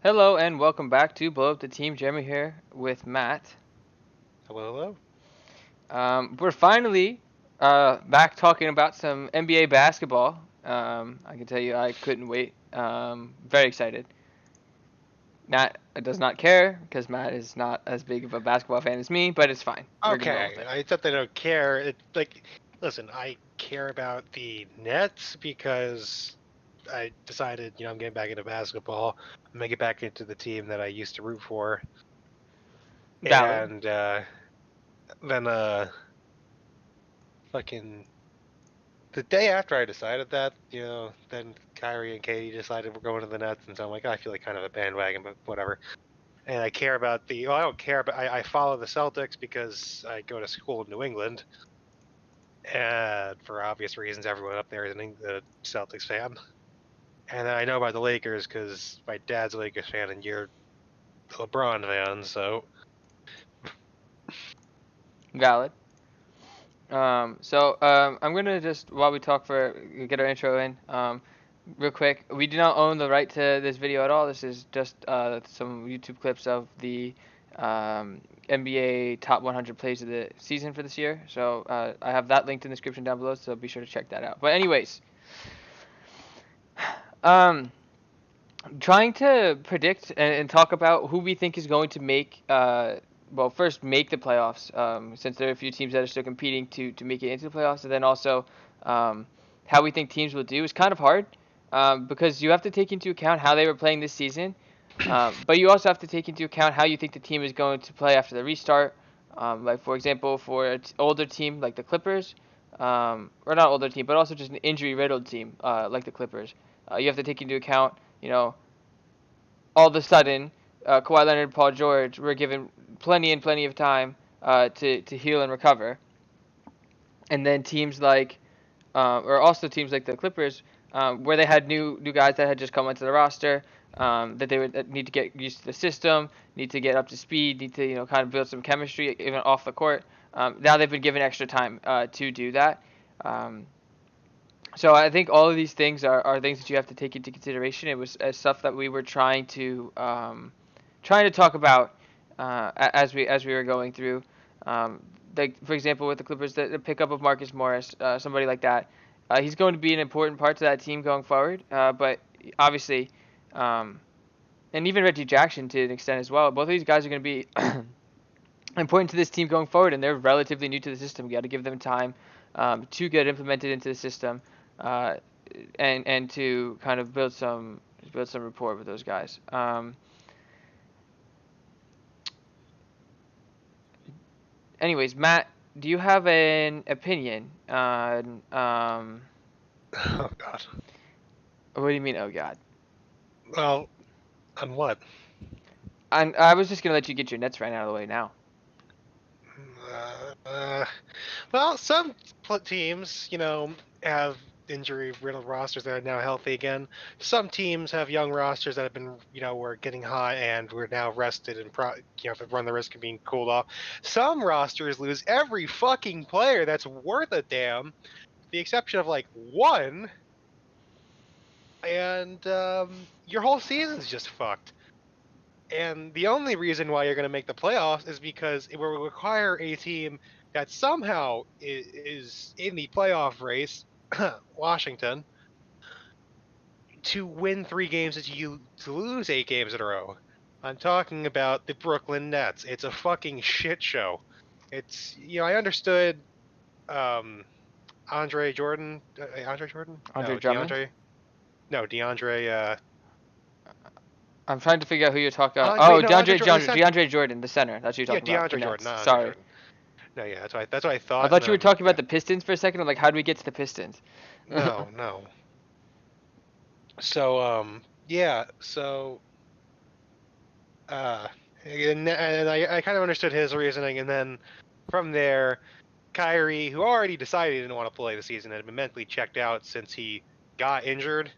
Hello and welcome back to Blow Up the Team. Jeremy here with Matt. Hello, hello. We're finally back talking about some NBA basketball. I can tell you I couldn't wait. Very excited. Matt does not care because Matt is not as big of a basketball fan as me, but it's fine. We're gonna roll with Okay, it. I thought they don't care. Listen, I care about the Nets because I decided, I'm getting back into basketball. I'm gonna get back into the team that I used to root for. Valid. And then, fucking the day after I decided that, then Kyrie and Katie decided we're going to the Nets, and so I'm like, I feel like kind of a bandwagon, but whatever. And I care about I don't care, but I follow the Celtics because I go to school in New England. And for obvious reasons, everyone up there is a Celtics fan. And then I know about the Lakers because my dad's a Lakers fan and you're a LeBron fan, so. Valid. I'm gonna just while we talk for get our intro in. Real quick, we do not own the right to this video at all. This is just some YouTube clips of the NBA top 100 plays of the season for this year. So I have that linked in the description down below. So be sure to check that out. But anyways, um, trying to predict and talk about who we think is going to make well, first make the playoffs, since there are a few teams that are still competing to make it into the playoffs, and then also um, how we think teams will do is kind of hard, because you have to take into account how they were playing this season, but you also have to take into account how you think the team is going to play after the restart. Like for example, for an older team like the Clippers, or not older team, but also just an injury-riddled team like the Clippers, you have to take into account, all of a sudden, Kawhi Leonard and Paul George were given plenty and plenty of time to heal and recover. And then teams like, or also teams like the Clippers, where they had new guys that had just come onto the roster, that they would need to get used to the system, need to get up to speed, need to kind of build some chemistry even off the court. Now they've been given extra time to do that. Um, so I think all of these things are things that you have to take into consideration. It was stuff that we were trying to talk about as we were going through. Um, like for example, with the Clippers, the pickup of Marcus Morris, somebody like that, he's going to be an important part to that team going forward. But obviously, um, and even Reggie Jackson to an extent as well. Both of these guys are going to be important to this team going forward, and they're relatively new to the system. You got to give them time to get implemented into the system, uh, and to kind of build some rapport with those guys. Anyways, Matt, do you have an opinion on Oh, God. what do you mean? Oh God, Well, on what? I was just gonna let you get your Nets right out of the way now. Uh, uh, well, some teams, have injury-riddled rosters that are now healthy again. Some teams have young rosters that have been, were getting hot and we're now rested and, have run the risk of being cooled off. Some rosters lose every fucking player that's worth a damn, the exception of like one, and your whole season's just fucked. And the only reason why you're going to make the playoffs is because it will require a team that somehow is in the playoff race, Washington, to win 3 games as you to lose 8 games in a row. I'm talking about the Brooklyn Nets. It's a fucking shit show. It's I understood um, Andre Jordan? Andre No, Drummond. DeAndre. I'm trying to figure out who you're talking about. Wait, Oh, no, Andre DeAndre, Jordan. DeAndre, DeAndre Jordan, the center. That's what you're Yeah, talking about for DeAndre Jordan, Nets. not Andre Sorry. Jordan. No, yeah, that's what I I thought, and thought you were then talking about yeah, the Pistons for a second. I'm like, how do we get to the Pistons? no, no. So yeah, so uh, and I kind of understood his reasoning, and then from there, Kyrie, who already decided he didn't want to play the season, had been mentally checked out since he got injured,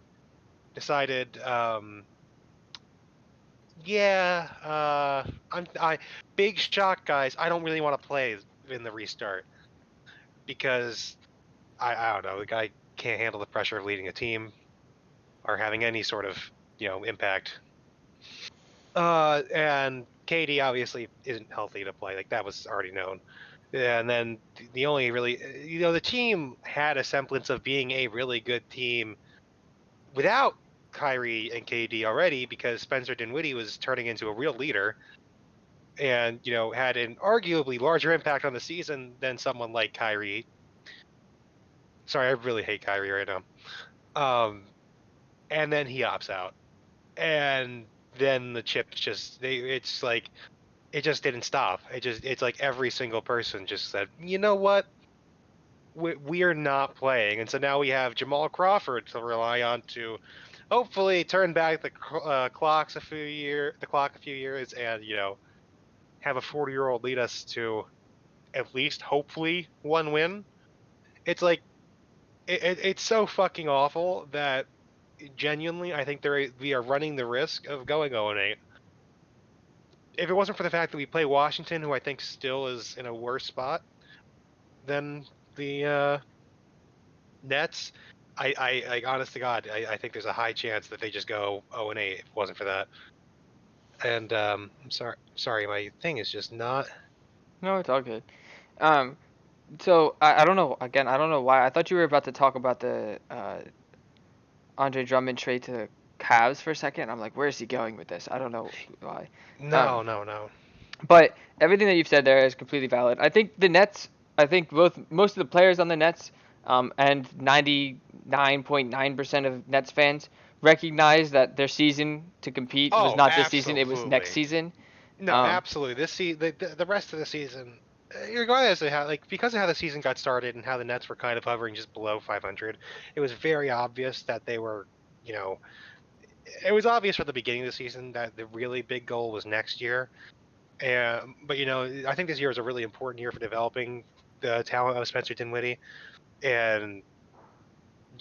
decided, yeah, I big shock, guys. I don't really want to play in the restart because I don't know, the guy can't handle the pressure of leading a team or having any sort of impact. And KD obviously isn't healthy to play. Like that was already known. And then the only really, the team had a semblance of being a really good team without Kyrie and KD already because Spencer Dinwiddie was turning into a real leader and, had an arguably larger impact on the season than someone like Kyrie. Sorry, I really hate Kyrie right now. And then he opts out. And then the chips it's like, it just didn't stop. It's like every single person just said, you know what? We are not playing. And so now we have Jamal Crawford to rely on to hopefully turn back the clock a few years and, have a 40-year-old lead us to at least hopefully one win. It's like it's so fucking awful that genuinely I think we are running the risk of going 0-8. If it wasn't for the fact that we play Washington, who I think still is in a worse spot than the Nets, I honest to God, I think there's a high chance that they just go 0-8 if it wasn't for that. And I'm sorry, my thing is just not. No, it's all good. Um, so I don't know. Again, I don't know why. I thought you were about to talk about the Andre Drummond trade to the Cavs for a second. I'm like, where is he going with this? I don't know why. Um, No, no, no. but everything that you've said there is completely valid. I think the Nets. I think most of the players on the Nets, and 99.9% of Nets fans recognize that their season to compete was Oh, not this season. It was next absolutely. season. No, Um, absolutely. The rest of the season, regardless of how, like, because of how the season got started and how the Nets were kind of hovering just below 500, it was very obvious that they were, you know, it was obvious from the beginning of the season that the really big goal was next year. But I think this year is a really important year for developing the talent of Spencer Dinwiddie, and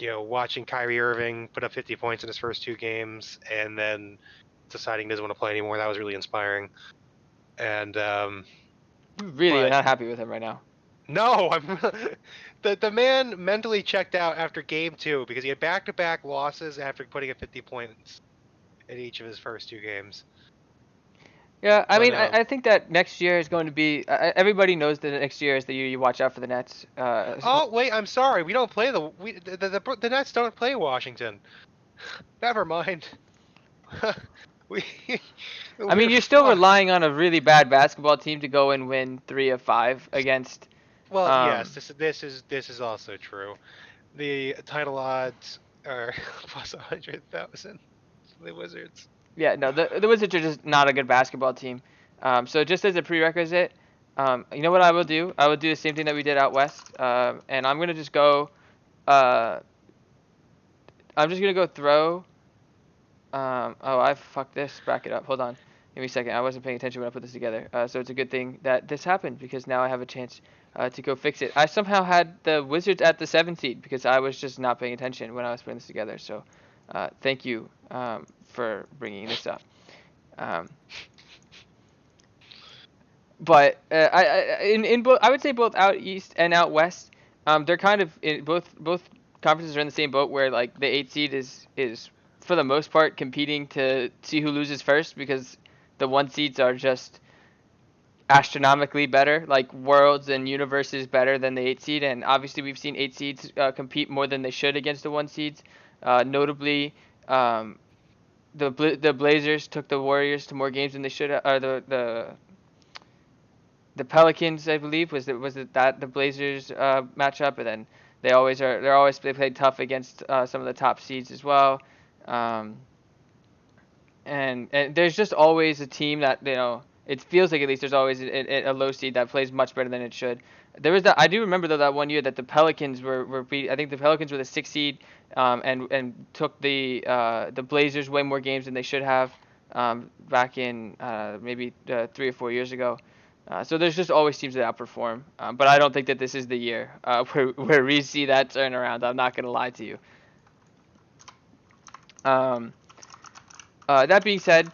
watching Kyrie Irving put up 50 points in his first two games, and then deciding he doesn't want to play anymore. That was really inspiring. And really, you're but not happy with him right now. no, I'm the man mentally checked out after game two because he had back-to-back losses after putting up 50 points in each of his first two games. Yeah, I But mean, I think that next year is going to be. Everybody knows that next year is the year you watch out for the Nets. oh wait, I'm sorry, we don't play the Nets don't play Washington. Never mind. we I mean, we're you're still fucked. relying on a really bad basketball team to go and win 3 of 5 against. Well, yes, Um, this is also true. The title odds are plus 100,000. The Wizards. yeah, no, the Wizards are just not a good basketball team. So just as a prerequisite, you know what I will do? I will do the same thing that we did out west, and I'm gonna just go. Uh, I'm just gonna go throw. Oh, I fucked this. Back it up. Hold on. Give me a second. I wasn't paying attention when I put this together. So it's a good thing that this happened because now I have a chance to go fix it. I somehow had the Wizards at the 7th seed because I was just not paying attention when I was putting this together. So thank you for bringing this up. Um, but in both, I would say both out east and out west, they're kind of both conferences are in the same boat where like the 8th seed is for the most part competing to see who loses first because the 1 seeds are just astronomically better, like worlds and universes better than the 8 seed, and obviously we've seen 8 seeds compete more than they should against the 1 seeds. Notably, um, the Blazers took the Warriors to more games than they should, or the Pelicans, I believe, was it that the Blazers matchup, and then they play tough against some of the top seeds as well. Um, and there's just always a team that it feels like at least there's always a low seed that plays much better than it should. There was that I do remember though that one year that the Pelicans were beat. I think the Pelicans were the 6th seed, and took the Blazers way more games than they should have, back in maybe 3 or 4 years ago. So there's just always teams that outperform, but I don't think that this is the year where we see that turn around. I'm not gonna lie to you. Um, that being said,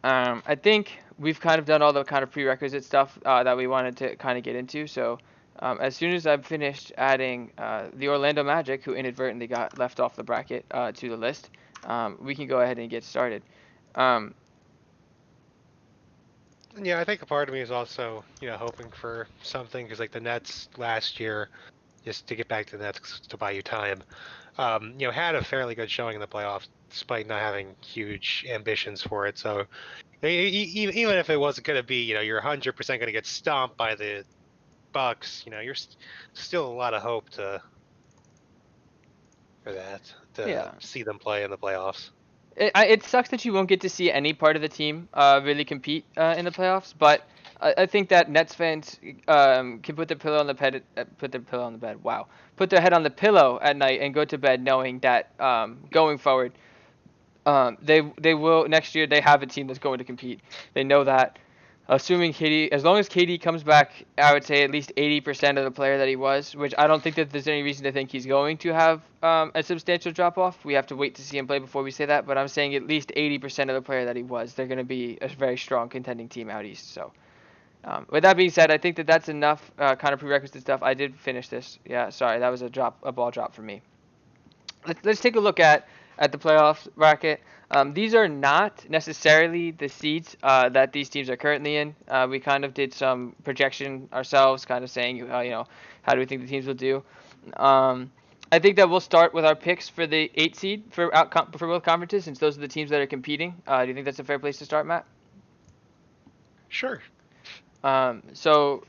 I think we've kind of done all the kind of prerequisite stuff that we wanted to kind of get into. So as soon as I've finished adding the Orlando Magic, who inadvertently got left off the bracket, to the list, we can go ahead and get started. Um, Yeah, I think a part of me is also, hoping for something because like the Nets last year, just to get back to the Nets to buy you time, had a fairly good showing in the playoffs despite not having huge ambitions for it. So even if it wasn't going to be, you're 100% going to get stomped by the Bucks, you're still a lot of hope for that to Yeah. see them play in the playoffs. It sucks that you won't get to see any part of the team really compete in the playoffs, but I think that Nets fans can put their pillow on the bed, put their pillow on the bed. Wow, put their head on the pillow at night and go to bed knowing that going forward, they will next year they have a team that's going to compete. They know that. Assuming KD, as long as KD comes back, I would say at least 80% of the player that he was, which I don't think that there's any reason to think he's going to have a substantial drop off. We have to wait to see him play before we say that, but I'm saying at least 80% of the player that he was, they're going to be a very strong contending team out east. So, with that being said, I think that that's enough kind of prerequisite stuff. I did finish this. Yeah, sorry, that was a ball drop for me. Let's take a look at the playoff bracket. These are not necessarily the seeds that these teams are currently in. We kind of did some projection ourselves, kind of saying, how do we think the teams will do. I think that we'll start with our picks for the 8 seed for both conferences, since those are the teams that are competing. Do you think that's a fair place to start, Matt? Sure. So,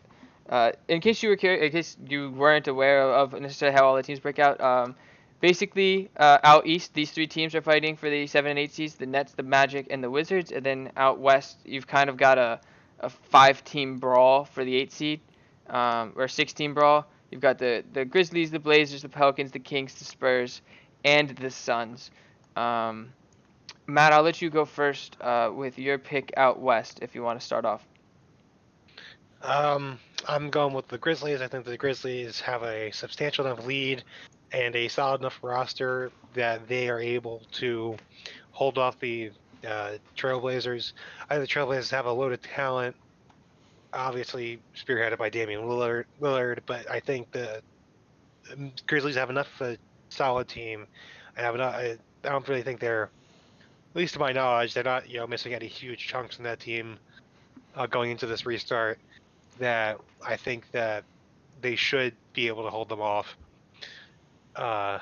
in case you were in case you weren't aware of necessarily how all the teams break out, basically out east, these three teams are fighting for the 7 and 8 seeds: the Nets, the Magic, and the Wizards. And then out west, you've kind of got a 5-team brawl for the 8 seed, or a 6-team brawl. You've got the Grizzlies, the Blazers, the Pelicans, the Kings, the Spurs, and the Suns. Um, Matt, I'll let you go first with your pick out west if you want to start off. I'm going with the Grizzlies. I think the Grizzlies have a substantial enough lead and a solid enough roster that they are able to hold off the Trailblazers. I think the Trailblazers have a load of talent, obviously spearheaded by Damian Lillard, but I think the Grizzlies have enough of a solid team. I have enough. I don't really think they're, at least to my knowledge, they're not missing any huge chunks in that team going into this restart. That I think that they should be able to hold them off. Uh,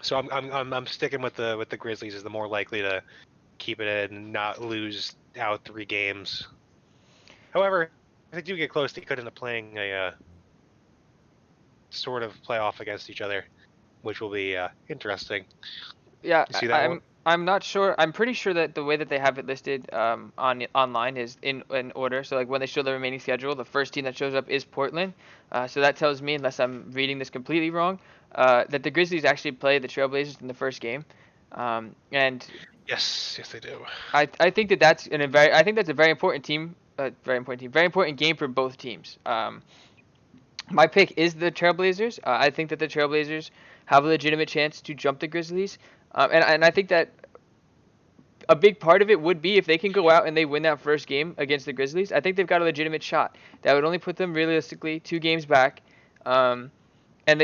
so I'm sticking with the Grizzlies as the more likely to keep it in and not lose out 3 games. However, if they do get close, they could end up playing a sort of playoff against each other, which will be interesting. Yeah, You see that one? I'm not sure. I'm pretty sure that the way that they have it listed online is in order. So like when they show the remaining schedule, the first team that shows up is Portland. So that tells me, unless I'm reading this completely wrong, that the Grizzlies actually play the Trailblazers in the first game. And Yes, they do. I think that that's I think that's a very important team, very important game for both teams. My pick is the Trailblazers. I think that the Trailblazers have a legitimate chance to jump the Grizzlies. And I think that a big part of it would be if they can go out and they win that first game against the Grizzlies. I think they've got a legitimate shot. That would only put them realistically 2 games back. And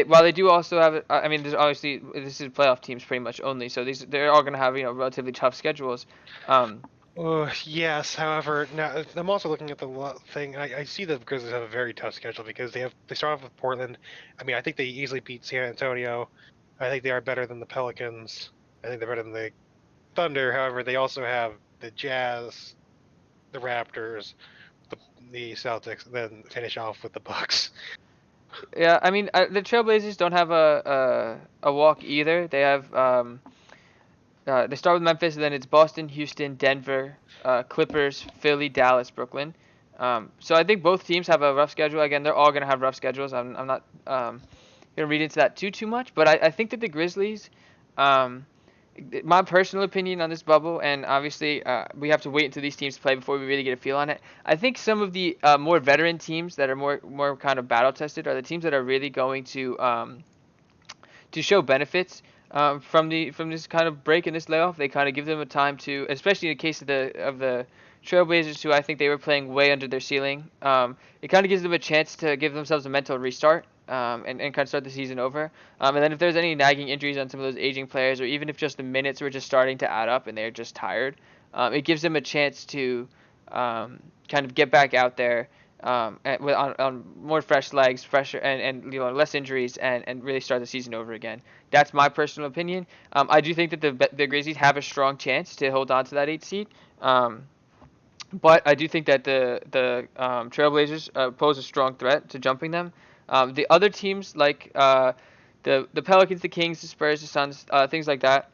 while they do also have, I mean, there's obviously this is playoff teams pretty much only, so they're all going to have relatively tough schedules. Um, Oh, yes. However, now I'm also looking at the thing. I see the Grizzlies have a very tough schedule because they start off with Portland. I mean, I think they easily beat San Antonio. I think they are better than the Pelicans. I think they're better than the Thunder. However, they also have the Jazz, the Raptors, the the Celtics, and then finish off with the Bucks. yeah, I mean the Trailblazers don't have a walk either. They have they start with Memphis, and then it's Boston, Houston, Denver, Clippers, Philly, Dallas, Brooklyn. So I think both teams have a rough schedule. Again, they're all going to have rough schedules. I'm not going to read into that too much, but I think that the Grizzlies, um, my personal opinion on this bubble, and obviously we have to wait until these teams play before we really get a feel on it. I think some of the more veteran teams that are more kind of battle tested are the teams that are really going to show benefits from this kind of break in this layoff. They kind of give them a time to, especially in the case of the Trailblazers, who I think they were playing way under their ceiling. It kind of gives them a chance to give themselves a mental restart. And kind of start the season over. And then if there's any nagging injuries on some of those aging players, or even if just the minutes were just starting to add up and they're just tired, it gives them a chance to kind of get back out there on more fresh legs, fresher and less injuries, and really start the season over again. That's my personal opinion. I do think that the Grizzlies have a strong chance to hold on to that 8th seed. But I do think that the Trailblazers pose a strong threat to jumping them. The other teams like the Pelicans, the Kings, the Spurs, the Suns, things like that.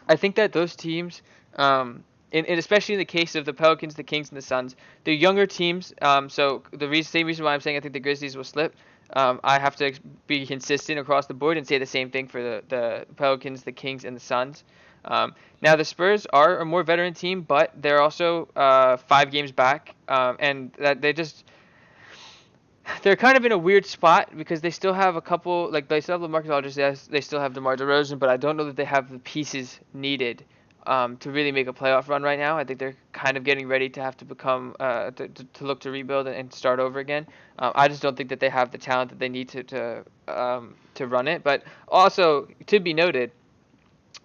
I think that those teams, and especially in the case of the Pelicans, the Kings, and the Suns, they're younger teams. So same reason why I'm saying I think the Grizzlies will slip. I have to be consistent across the board and say the same thing for the Pelicans, the Kings, and the Suns. Now the Spurs are a more veteran team, but they're also 5 games back, and that they're kind of in a weird spot because they still have a couple, like they still have LaMarcus Aldridge, they still have DeMar DeRozan, but I don't know that they have the pieces needed to really make a playoff run right now. I think they're kind of getting ready to have to become to look to rebuild and start over again. I just don't think that they have the talent that they need to run it. But also to be noted,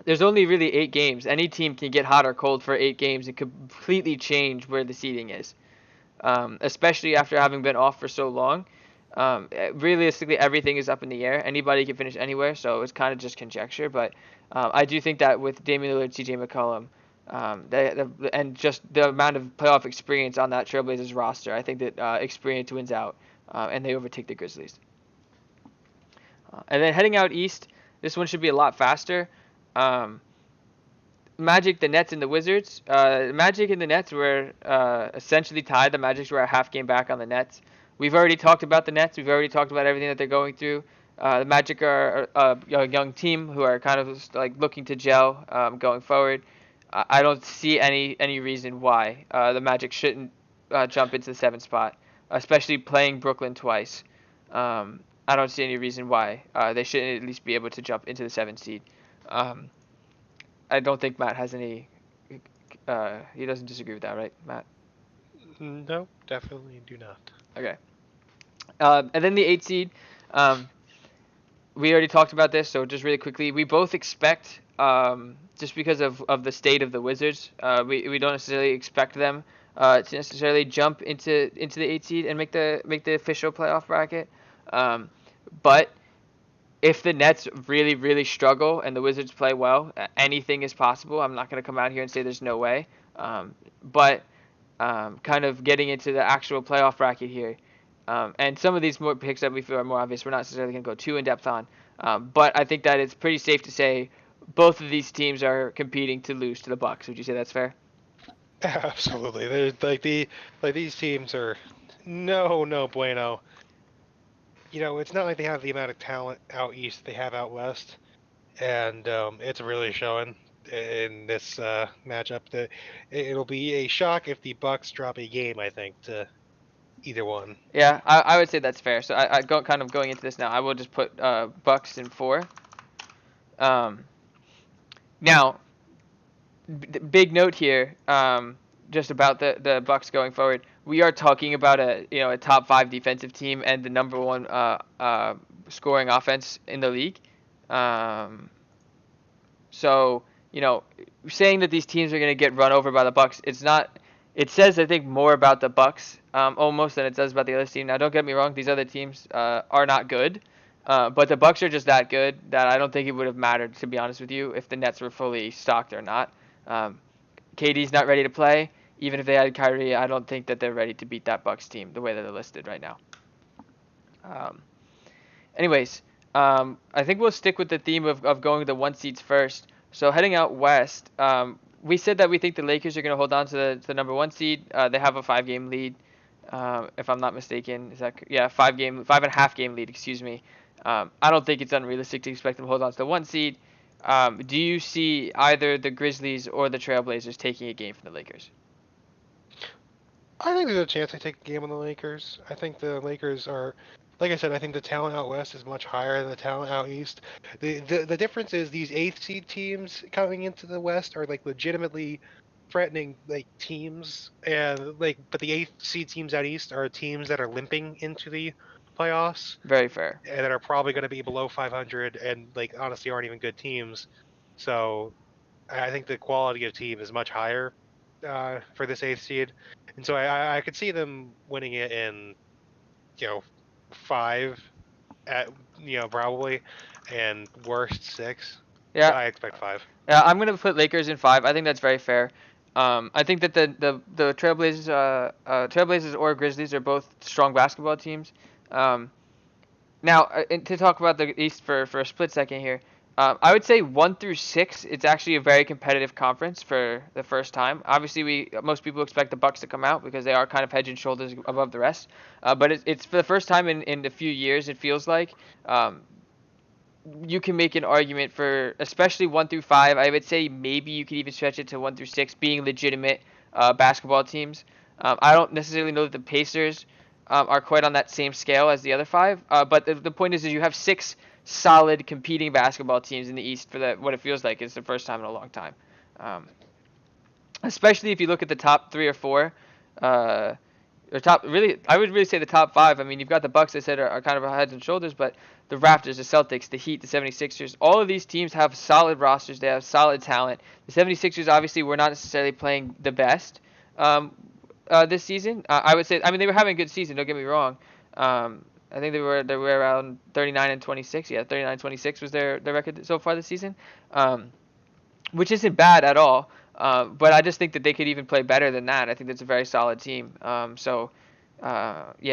there's only really 8 games. Any team can get hot or cold for 8 games and completely change where the seeding is, especially after having been off for so long. Realistically, everything is up in the air. Anybody can finish anywhere, so it's kind of just conjecture. But I do think that with Damian Lillard, C.J. McCollum, and just the amount of playoff experience on that Trailblazers roster, I think that experience wins out, and they overtake the Grizzlies. And then heading out east, this one should be a lot faster. Magic, the Nets, and the Wizards. Magic and the Nets were essentially tied. The Magic were a half game back on the Nets. We've already talked about the Nets. We've already talked about everything that they're going through. The Magic are a young team who are kind of like looking to gel going forward. I don't see any reason why the Magic shouldn't jump into the 7th spot, especially playing Brooklyn twice. I don't see any reason why they shouldn't at least be able to jump into the 7th seed. I don't think Matt has any. He doesn't disagree with that, right, Matt? No, definitely do not. Okay. And then the 8th seed. We already talked about this, so just really quickly, we both expect, just because of the state of the Wizards, we don't necessarily expect them to necessarily jump into the 8th seed and make the official playoff bracket. But if the Nets really, really struggle and the Wizards play well, anything is possible. I'm not going to come out here and say there's no way. But kind of getting into the actual playoff bracket here, and some of these more picks that we feel are more obvious, we're not necessarily going to go too in depth on. But I think that it's pretty safe to say both of these teams are competing to lose to the Bucks. Would you say that's fair? Absolutely. They're these teams are no bueno. It's not like they have the amount of talent out east they have out west, and it's really showing in this matchup. That it'll be a shock if the Bucks drop a game. I think to either one. Yeah, I would say that's fair. So kind of going into this now, I will just put Bucks in 4. Now, big note here, just about the Bucks going forward. We are talking about a top 5 defensive team and the number 1 scoring offense in the league. So saying that these teams are going to get run over by the Bucks, it's not. It says, I think, more about the Bucks almost than it does about the other team. Now, don't get me wrong; these other teams are not good, but the Bucks are just that good that I don't think it would have mattered, to be honest with you, if the Nets were fully stocked or not. KD's not ready to play. Even if they had Kyrie, I don't think that they're ready to beat that Bucks team the way that they're listed right now. Anyways, I think we'll stick with the theme of going the 1 seeds first. So heading out west, we said that we think the Lakers are going to hold on to the number 1 seed. They have a 5-game lead, if I'm not mistaken. 5.5 game lead, excuse me. I don't think it's unrealistic to expect them to hold on to the 1 seed. Do you see either the Grizzlies or the Trailblazers taking a game from the Lakers? I think there's a chance they take a game on the Lakers. I think the Lakers are, like I said, I think the talent out west is much higher than the talent out east. The difference is these 8th seed teams coming into the West are like legitimately threatening like teams, and but the 8th seed teams out east are teams that are limping into the playoffs. Very fair. And that are probably going to be below 500 and like honestly aren't even good teams. So I think the quality of team is much higher for this 8th seed, and so I could see them winning it in 5 at probably, and worst 6. Yeah, I expect 5. yeah, I'm gonna put Lakers in 5. I think that's very fair. I think that the Trailblazers or Grizzlies are both strong basketball teams. Um, Now, and to talk about the East for a split second here, I would say 1 through 6. It's actually a very competitive conference for the first time. Obviously, most people expect the Bucks to come out because they are kind of head and shoulders above the rest. But it's for the first time in a few years. It feels like you can make an argument for especially 1 through 5. I would say maybe you could even stretch it to 1 through 6 being legitimate basketball teams. I don't necessarily know that the Pacers are quite on that same scale as the other 5. But the point is you have 6 solid competing basketball teams in the East for what it feels like is the first time in a long time. Um, Especially if you look at the top 3 or 4. Or top really, I would really say the top 5. I mean, you've got the Bucks. I said are kind of heads and shoulders, but the Raptors, the Celtics, the Heat, the 76ers, all of these teams have solid rosters. They have solid talent. The 76ers obviously were not necessarily playing the best this season. I would say, I mean, they were having a good season. Don't get me wrong. I think they were around 39-26. Yeah, 39-26 was their record so far this season, which isn't bad at all. But I just think that they could even play better than that. I think that's a very solid team. Yeah,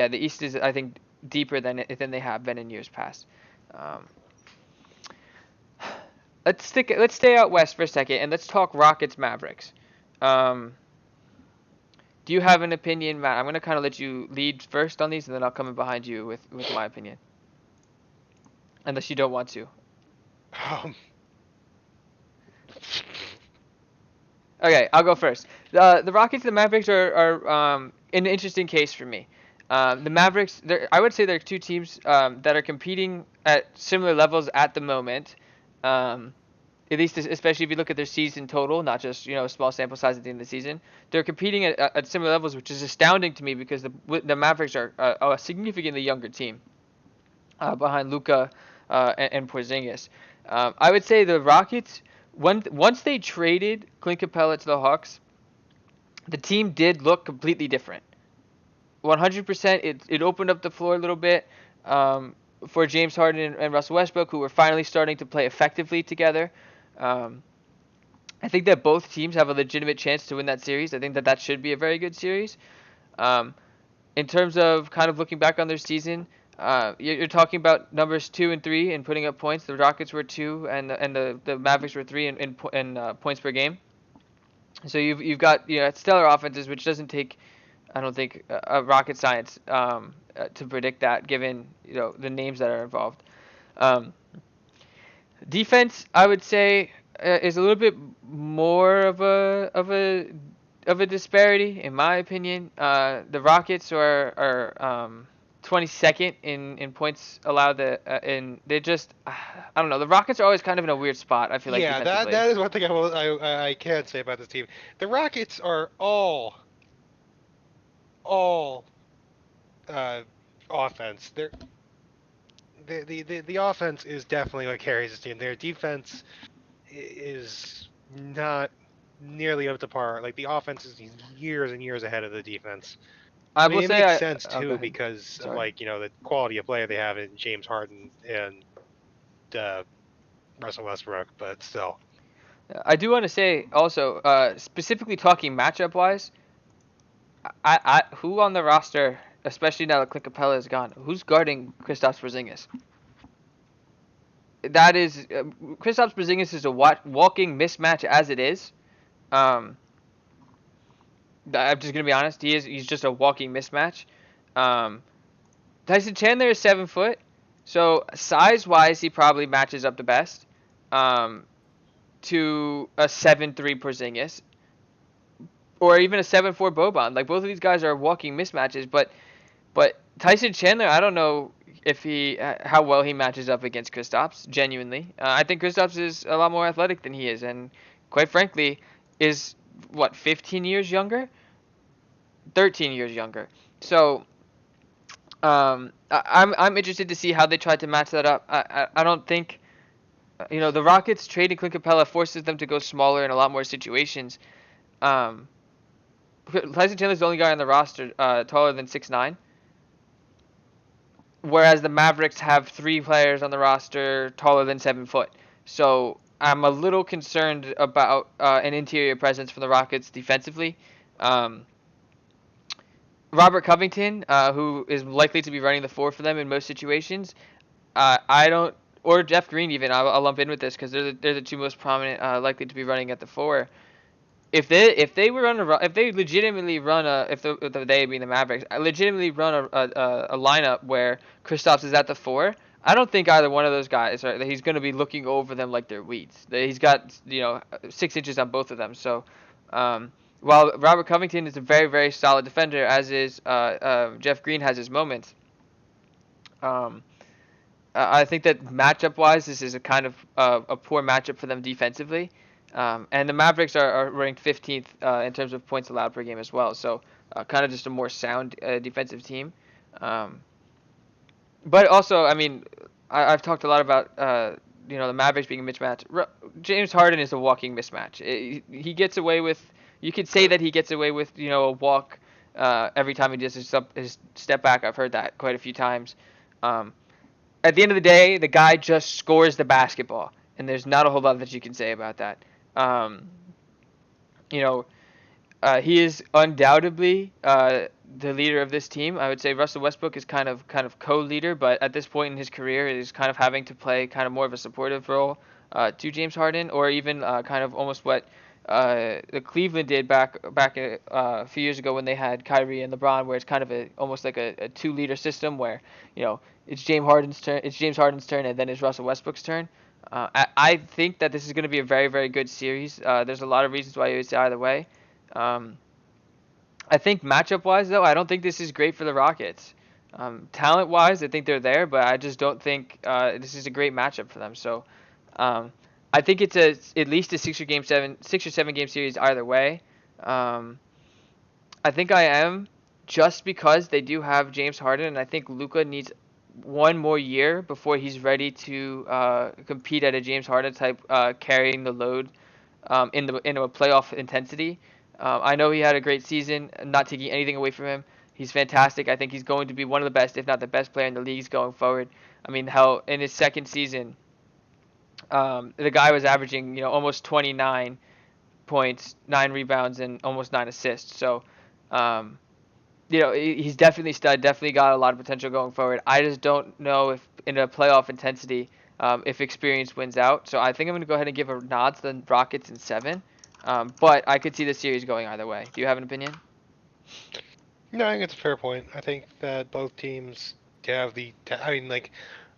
the East is, I think, deeper than they have been in years past. Um, let's stay out west for a second and let's talk Rockets Mavericks. Do you have an opinion, Matt? I'm gonna kind of let you lead first on these, and then I'll come in behind you with my opinion, unless you don't want to. Um, Okay, I'll go first. The Rockets and the Mavericks are an interesting case for me. The Mavericks, I would say they're two teams that are competing at similar levels at the moment. At least, especially if you look at their season total, not just a small sample size at the end of the season. They're competing at similar levels, which is astounding to me because the Mavericks are a significantly younger team behind Luka and Porzingis. I would say the Rockets. Once they traded Clint Capella to the Hawks, the team did look completely different. 100%, it opened up the floor a little bit for James Harden and Russell Westbrook, who were finally starting to play effectively together. I think that both teams have a legitimate chance to win that series. I think that should be a very good series. In terms of kind of looking back on their season, you're talking about numbers 2 and 3 in putting up points. The Rockets were 2, and the Mavericks were 3 in points per game. So you've got stellar offenses, which doesn't take, I don't think, a rocket science to predict that, given the names that are involved. Defense, I would say, is a little bit more of a disparity, in my opinion. The Rockets are 22nd in points allowed. And they just, I don't know. The Rockets are always kind of in a weird spot, I feel like, yeah, defensively. that is one thing I can say about this team. The Rockets are all offense. The offense is definitely what carries this team. Their defense is not nearly up to par. Like, the offense is years and years ahead of the defense. I I mean, will it say, makes sense go too ahead. because of, Sorry. the quality of player they have in James Harden and Russell Westbrook, but still. I do want to say also, specifically talking matchup wise, who on the roster, especially now that Clint Capella is gone, who's guarding Kristaps Porzingis? That is, Kristaps Porzingis is a walking mismatch as it is. Um, I'm just gonna be honest. He's just a walking mismatch. Um, Tyson Chandler is 7 foot, so size wise he probably matches up the best. To a 7'3" Porzingis, or even a 7'4" Boban. Like, both of these guys are walking mismatches, but Tyson Chandler, I don't know if how well he matches up against Kristaps. Genuinely, I think Kristaps is a lot more athletic than he is, and quite frankly, is 15 years younger, 13 years younger. So, I'm interested to see how they try to match that up. I don't think, the Rockets trading Clint Capella forces them to go smaller in a lot more situations. Tyson Chandler's the only guy on the roster taller than 6'9", whereas the Mavericks have 3 players on the roster taller than 7 foot. So I'm a little concerned about an interior presence from the Rockets defensively. Um, Robert Covington, who is likely to be running the 4 for them in most situations, I don't, or Jeff Green even. I'll lump in with this because they're the 2 most prominent likely to be running at the 4. If they legitimately run if they being the Mavericks legitimately run a lineup where Kristaps is at the 4, I don't think either one of those guys that he's going to be looking over them like they're weeds. He's got 6 inches on both of them. So while Robert Covington is a very very solid defender, as is Jeff Green has his moments. I think that matchup wise, this is a kind of a poor matchup for them defensively. And the Mavericks are ranked 15th in terms of points allowed per game as well. So kind of just a more sound defensive team. But also, I mean, I've talked a lot about the Mavericks being a mismatch. James Harden is a walking mismatch. He gets away with. You could say that he gets away with a walk every time he does his step back. I've heard that quite a few times. At the end of the day, the guy just scores the basketball, and there's not a whole lot that you can say about that. You know, he is undoubtedly the leader of this team. I would say Russell Westbrook is kind of co-leader, but at this point in his career, is kind of having to play kind of more of a supportive role to James Harden, or even kind of almost what the Cleveland did back a few years ago when they had Kyrie and LeBron, where it's kind of almost like a 2-leader system where it's James Harden's turn, and then it's Russell Westbrook's turn. I think that this is going to be a very very good series. There's a lot of reasons why you would say either way. I think matchup-wise, though, I don't think this is great for the Rockets. Talent-wise, I think they're there, but I just don't think this is a great matchup for them. So, I think it's at least a 6 or 7 game series either way. I think I am, just because they do have James Harden, and I think Luka needs one more year before he's ready to compete at a James Harden type, carrying the load in a playoff intensity. I know he had a great season, not taking anything away from him. He's fantastic. I think he's going to be one of the best, if not the best player in the leagues going forward. I mean, hell, in his second season, the guy was averaging, almost 29 points, 9 rebounds, and almost 9 assists. So, he's definitely stud, definitely got a lot of potential going forward. I just don't know if in a playoff intensity, if experience wins out. So I think I'm going to go ahead and give a nod to the Rockets in 7. But I could see the series going either way. Do you have an opinion? No, I think it's a fair point. I think that both teams have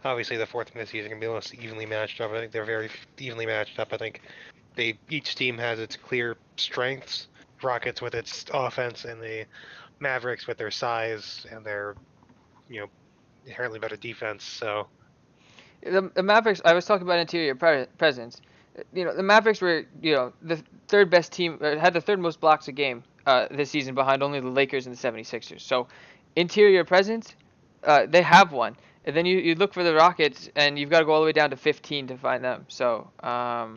obviously the fourth and fifth season can be most evenly matched up. I think they're very evenly matched up. I think each team has its clear strengths. Rockets with its offense, and the Mavericks with their size and their inherently better defense. So The Mavericks. I was talking about interior presence. The Mavericks were the third best team, had the third most blocks a game this season, behind only the Lakers and the 76ers. So interior presence, they have one. And then you look for the Rockets, and you've got to go all the way down to 15 to find them. So I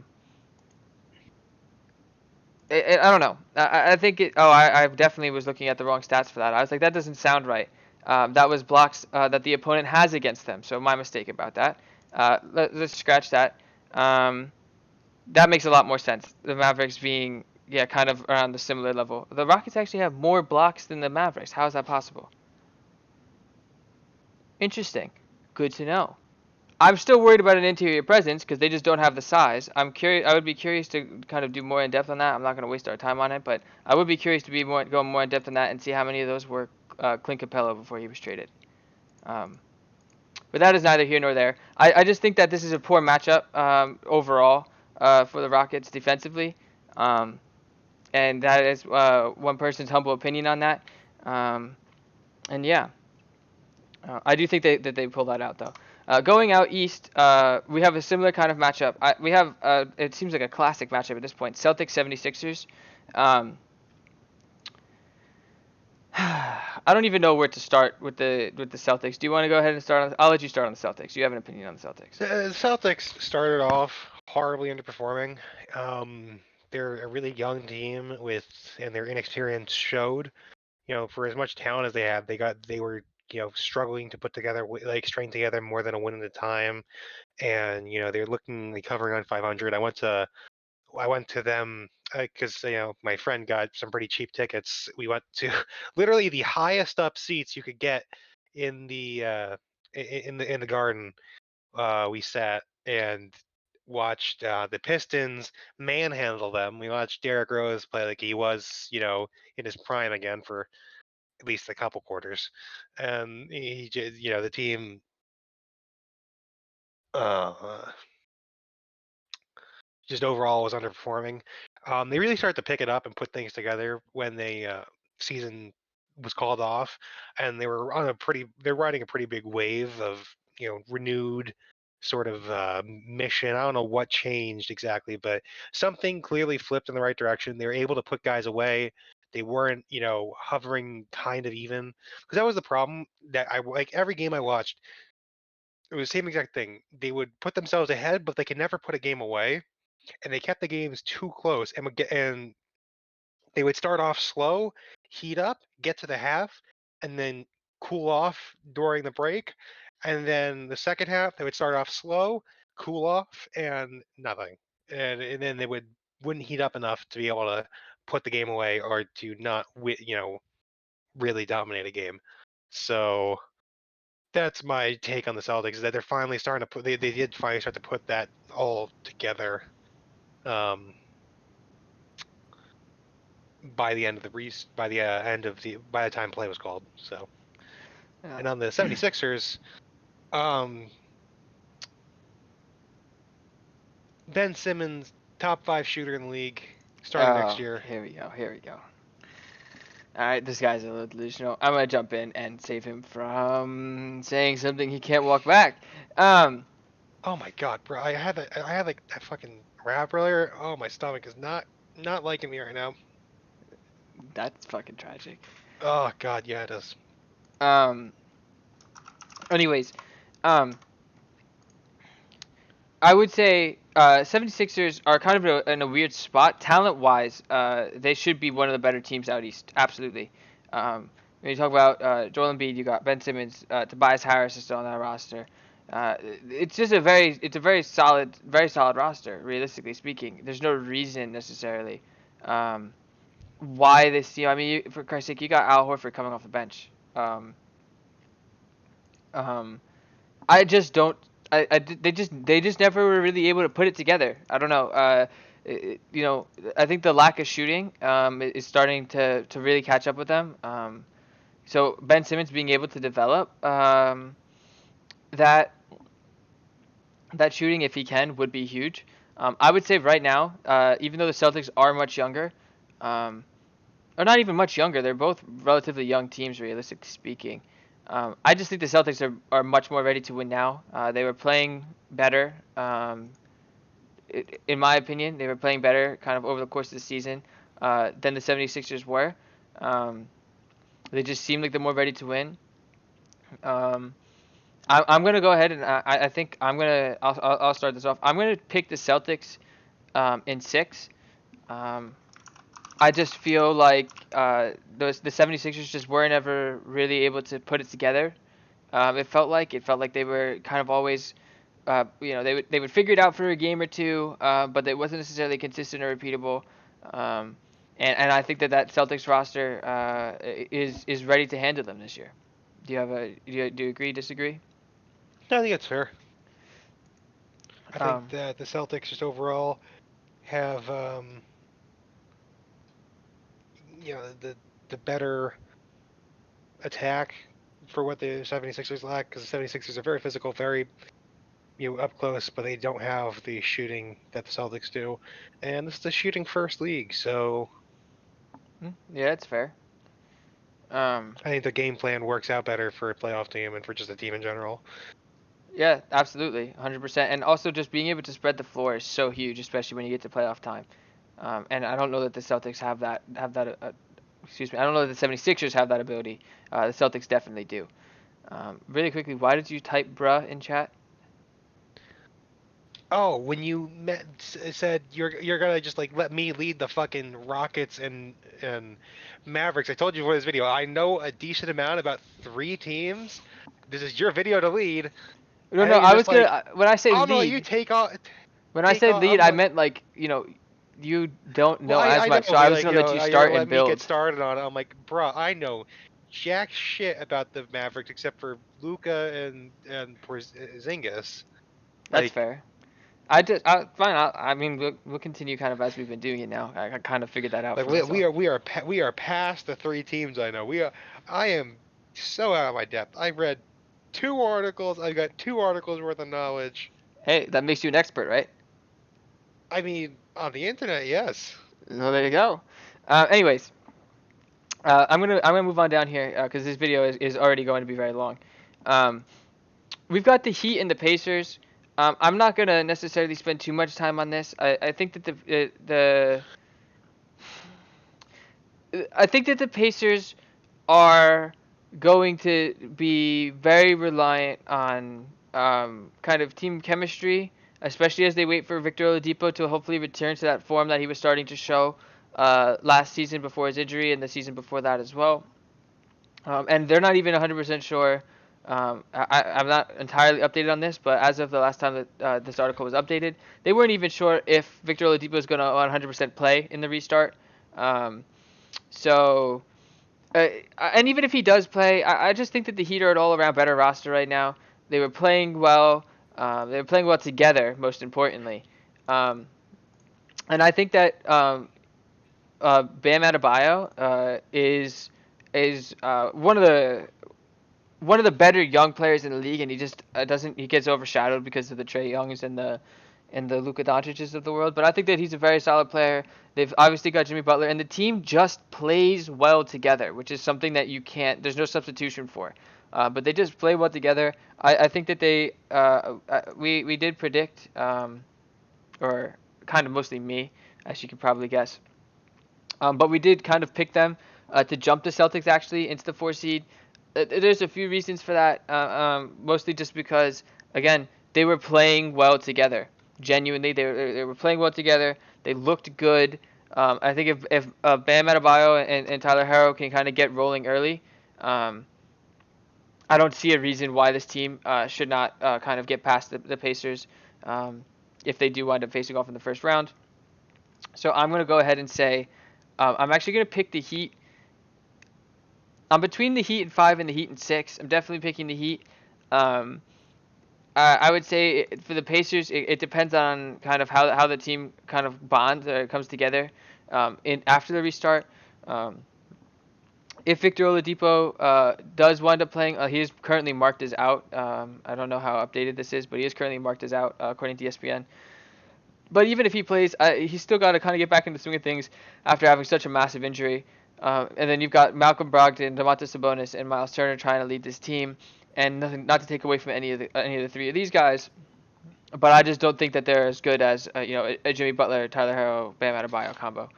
don't know. I think it. Oh, I definitely was looking at the wrong stats for that. I was like, that doesn't sound right. That was blocks that the opponent has against them. So my mistake about that. Let's scratch that. That makes a lot more sense. The Mavericks being, kind of around the similar level. The Rockets actually have more blocks than the Mavericks. How is that possible? Interesting. Good to know. I'm still worried about an interior presence because they just don't have the size. I'm curious. I would be curious to kind of do more in depth on that. I'm not going to waste our time on it, but I would be curious to go more in depth on that and see how many of those were Clint Capella before he was traded. But that is neither here nor there. I just think that this is a poor matchup overall for the Rockets defensively, and that is one person's humble opinion on that. And yeah, I do think that they pull that out though. Going out east, we have a similar kind of matchup. We have it seems like a classic matchup at this point. Celtics 76ers. I don't even know where to start with the Celtics. Do you want to go ahead and start on? I'll let you start on the Celtics. Do you have an opinion on the Celtics? the Celtics started off horribly underperforming. they're a really young team and their inexperience showed. For as much talent as they have, they were struggling to put together like string together more than a win at a time, and they're looking like hovering on 500. I went to them because my friend got some pretty cheap tickets. We went to literally the highest up seats you could get in the garden. We sat and watched the Pistons manhandle them. We watched Derrick Rose play like he was, in his prime again for at least a couple quarters, and he just, the team. Uh, just overall was underperforming. They really started to pick it up and put things together when they season was called off, and they're riding a pretty big wave of renewed sort of mission. I don't know what changed exactly, but something clearly flipped in the right direction. They were able to put guys away. They weren't, hovering kind of even, because that was the problem that I like every game I watched. It was the same exact thing. They would put themselves ahead, but they could never put a game away, and they kept the games too close and they would start off slow, heat up, get to the half, and then cool off during the break. And then the second half, they would start off slow, cool off, and nothing. And then they wouldn't heat up enough to be able to put the game away or to not really dominate a game. So that's my take on the Celtics, is that they're finally starting to they did finally start to put that all together. Um, by the end of by the time play was called. So, Yeah. and on the 76ers, um, Ben Simmons, top 5 shooter in the league, starting next Oh, year. here we go. Here we go. All right, this guy's a little delusional. I'm gonna jump in and save him from saying something he can't walk back. Um, Oh my god, bro! I had like that fucking rap earlier. Oh, my stomach is not liking me right now. that's fucking tragic. Oh god, yeah, it is. Um, anyways, um, I would say 76ers are kind of in a weird spot. Talent-wise, they should be one of the better teams out east. Absolutely. When you talk about Joel Embiid, you got Ben Simmons, Tobias Harris is still on that roster. It's just it's a very solid roster. Realistically speaking, there's no reason necessarily um, why this team. I mean, for Christ's sake, you got Al Horford coming off the bench. Um, um, I just don't. They just never were really able to put it together. I don't know. I think the lack of shooting is starting to really catch up with them. So Ben Simmons being able to develop that that shooting, if he can, would be huge. I would say right now, even though the Celtics are much younger, um, or not even much younger, they're both relatively young teams, realistically speaking. I just think the Celtics are much more ready to win now. They were playing better, in my opinion. They were playing better kind of over the course of the season than the 76ers were. Um, they just seemed like they're more ready to win. Um, I'm gonna go ahead and I think I'll start this off. I'm gonna pick the Celtics in 6. Um, I just feel like the 76ers just weren't ever really able to put it together. It felt like they were kind of always, they would figure it out for a game or two, but it wasn't necessarily consistent or repeatable. Um, and I think that Celtics roster is ready to handle them this year. Do you agree? Disagree? I think it's fair. I think Um, that the Celtics just overall have the better attack for what the 76ers lack, because the 76ers are very physical, very up close, but they don't have the shooting that the Celtics do. And this is the shooting first league, so yeah, it's fair. Um, I think the game plan works out better for a playoff team and for just a team in general. yeah, absolutely, 100%. And also just being able to spread the floor is so huge, especially when you get to playoff time. And I don't know that the Celtics have that. Excuse me. I don't know that the 76ers have that ability. The Celtics definitely do. Really quickly, why did you type bruh in chat? Oh, when you said you're gonna just like let me lead the fucking Rockets and Mavericks. I told you before this video. I know a decent amount about 3 teams. This is your video to lead. No, I no, think you're I just was gonna. like, When I say I'm gonna let you lead, take off. when I Take say off. lead, I meant like you don't Well, know as I know, much, so but I was like, gonna let you you're gonna start let and me get build. started on it. I'm like, bruh, I know jack shit about the Mavericks except for Luca and Porzingis. That's Like, fair. Fine. I mean, we'll continue kind of as we've been doing it now. I kind of figured that out like for myself. we are past the 3 teams I know. We are. I am so out of my depth. I read 2 articles. I got 2 articles worth of knowledge. Hey, that makes you an expert, right? I mean, on the internet, yes. Well, there you go. Anyways, I'm gonna move on down here because this video is already going to be very long. Um, we've got the Heat and the Pacers. I'm not gonna necessarily spend too much time on this. I think that the Pacers are going to be very reliant on kind of team chemistry, especially as they wait for Victor Oladipo to hopefully return to that form that he was starting to show last season before his injury and the season before that as well. And they're not even 100% sure. I'm not entirely updated on this, but as of the last time that this article was updated, they weren't even sure if Victor Oladipo is going to 100% play in the restart. Um, so, and even if he does play, I just think that the Heat are an all-around better roster right now. They were playing well. They were playing well together, most importantly. Um, and I think that Bam Adebayo is one of the better young players in the league, and he just doesn't. He gets overshadowed because of the Trae Youngs and the Luka Doncic's of the world. But I think that he's a very solid player. They've obviously got Jimmy Butler, and the team just plays well together, which is something that you can't. There's no substitution for. But they just play well together. I think that we did predict, or kind of mostly me, as you could probably guess. But we did kind of pick them to jump the Celtics actually into the 4 seed. There's a few reasons for that. Mostly just because, again, they were playing well together. Genuinely, they were playing well together. They looked good. I think if Bam Adebayo and Tyler Herro can kind of get rolling early, um, I don't see a reason why this team should not kind of get past the Pacers if they do wind up facing off in the first round. So I'm going to go ahead and say I'm actually going to pick the Heat. I'm between the Heat and 5 and the Heat and 6. I'm definitely picking the Heat. Um, I would say for the Pacers, it depends on kind of how the team kind of bonds or comes together in after the restart. Um, if Victor Oladipo does wind up playing, he is currently marked as out. I don't know how updated this is, but he is currently marked as out according to ESPN. But even if he plays, he's still got to kind of get back into the swing of things after having such a massive injury. And then you've got Malcolm Brogdon, Domantas Sabonis, and Miles Turner trying to lead this team. And nothing, not to take away from any of the 3 of these guys, but I just don't think that they're as good as a Jimmy Butler, Tyler Herro, Bam Adebayo combo.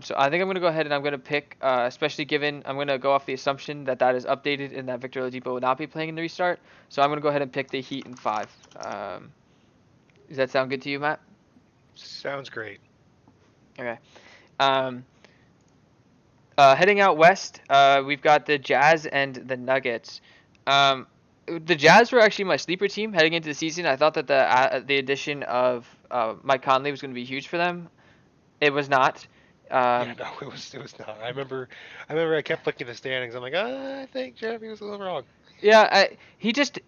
So I think I'm going to go ahead and I'm going to pick, especially given I'm going to go off the assumption that that is updated and that Victor Oladipo will not be playing in the restart. So I'm going to go ahead and pick the Heat in 5. Does that sound good to you, Matt? Sounds great. Okay. Um, Heading out west, we've got the Jazz and the Nuggets. The Jazz were actually my sleeper team heading into the season. I thought that the addition of Mike Conley was going to be huge for them. It was not. Yeah, Um, no, it was not. I remember I kept looking at the standings. I'm like, I think Jeffy was a little wrong. yeah, he just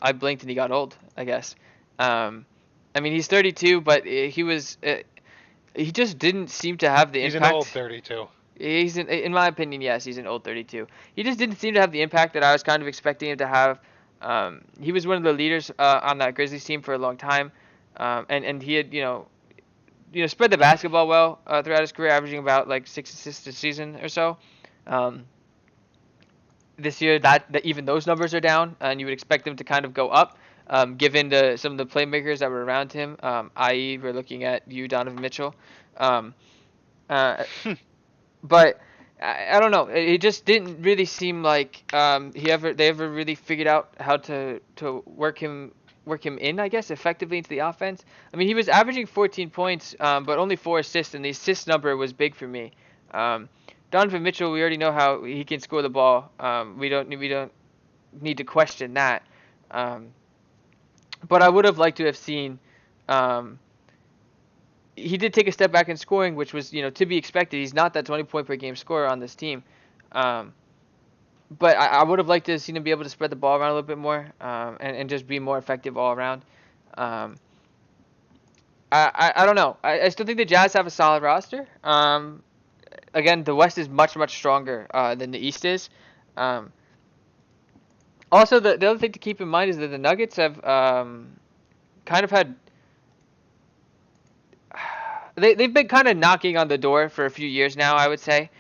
I blinked and he got old, I guess. Um, I mean, he's 32, but he just didn't seem to have the He's an old impact. 32. In my opinion, yes, he's an old 32. He just didn't seem to have the impact that I was kind of expecting him to have. He was one of the leaders on that Grizzlies team for a long time, and he had spread the basketball well throughout his career, averaging about like 6 assists a season or so. Um, this year, that even those numbers are down, and you would expect them to kind of go up, given some of the playmakers that were around him. I.e., we're looking at you, Donovan Mitchell. Um, uh, but I don't know. It just didn't really seem like they ever really figured out how to work him work him in, I guess, effectively into the offense. I mean, he was averaging 14 points, but only 4 assists, and the assist number was big for me. Um, Donovan Mitchell, we already know how he can score the ball. We don't need to question that. Um, but I would have liked to have seen. Um, he did take a step back in scoring, which was to be expected. He's not that 20 point per game scorer on this team. Um, but I would have liked to have seen him be able to spread the ball around a little bit more, and just be more effective all around. Um, I don't know. I still think the Jazz have a solid roster. Again, the West is much much stronger than the East is. Um, Also, the other thing to keep in mind is that the Nuggets have kind of had they've been kind of knocking on the door for a few years now, I would say,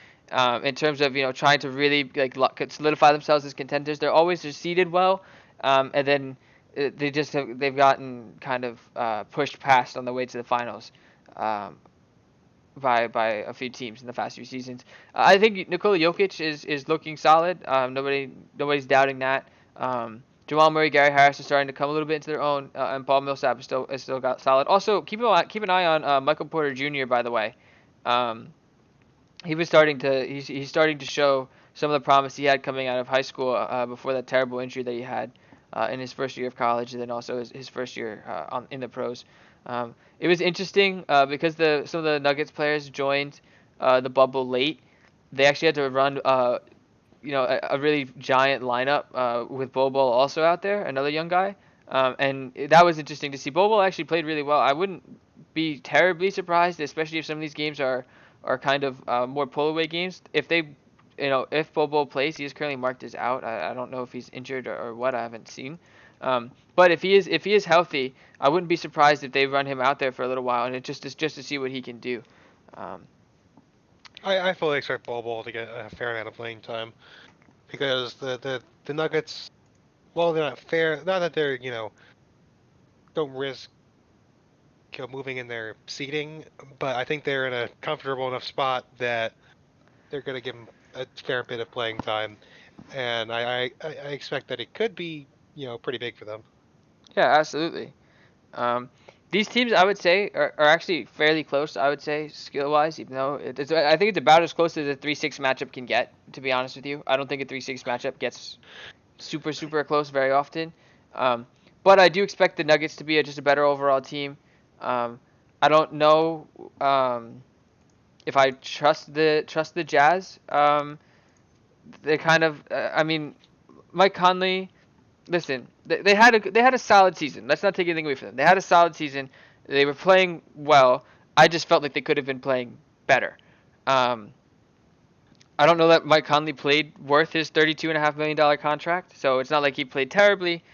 in terms of trying to really like solidify themselves as contenders. They're always just seeded well, and then they've gotten kind of pushed past on the way to the finals. Um, by a few teams in the past few seasons. I think Nikola Jokic is looking solid. Nobody's doubting that. Jamal Murray, Gary Harris are starting to come a little bit into their own, and Paul Millsap is still got solid. Also, keep an eye on Michael Porter Jr. By the way, um, he's starting to show some of the promise he had coming out of high school before that terrible injury that he had in his first year of college, and then also his first year in the pros. It was interesting because some of the Nuggets players joined the bubble late. They actually had to run a really giant lineup with Bol Bol also out there, another young guy. And that was interesting to see. Bol Bol actually played really well. I wouldn't be terribly surprised, especially if some of these games are kind of more pull away games. If Bol Bol plays, he is currently marked as out. I don't know if he's injured or what. I haven't seen. But if he is healthy, I wouldn't be surprised if they run him out there for a little while, and just to see what he can do. Um, I fully expect Bol to get a fair amount of playing time because the Nuggets, well, they're not fair. Not that they're don't risk moving in their seating, but I think they're in a comfortable enough spot that they're going to give him a fair bit of playing time, and I expect that it could be pretty big for them. yeah, absolutely. Um, these teams, I would say, are actually fairly close. I would say skill-wise, even though I think it's about as close as a 3-6 matchup can get. To be honest with you, I don't think a 3-6 matchup gets super super close very often. Um, but I do expect the Nuggets to be just a better overall team. Um, I don't know if I trust the Jazz. They kind of, I mean, Mike Conley. Listen, they had a solid season. Let's not take anything away from them. They had a solid season. They were playing well. I just felt like they could have been playing better. Um, I don't know that Mike Conley played worth his $32.5 million contract, so it's not like he played terribly.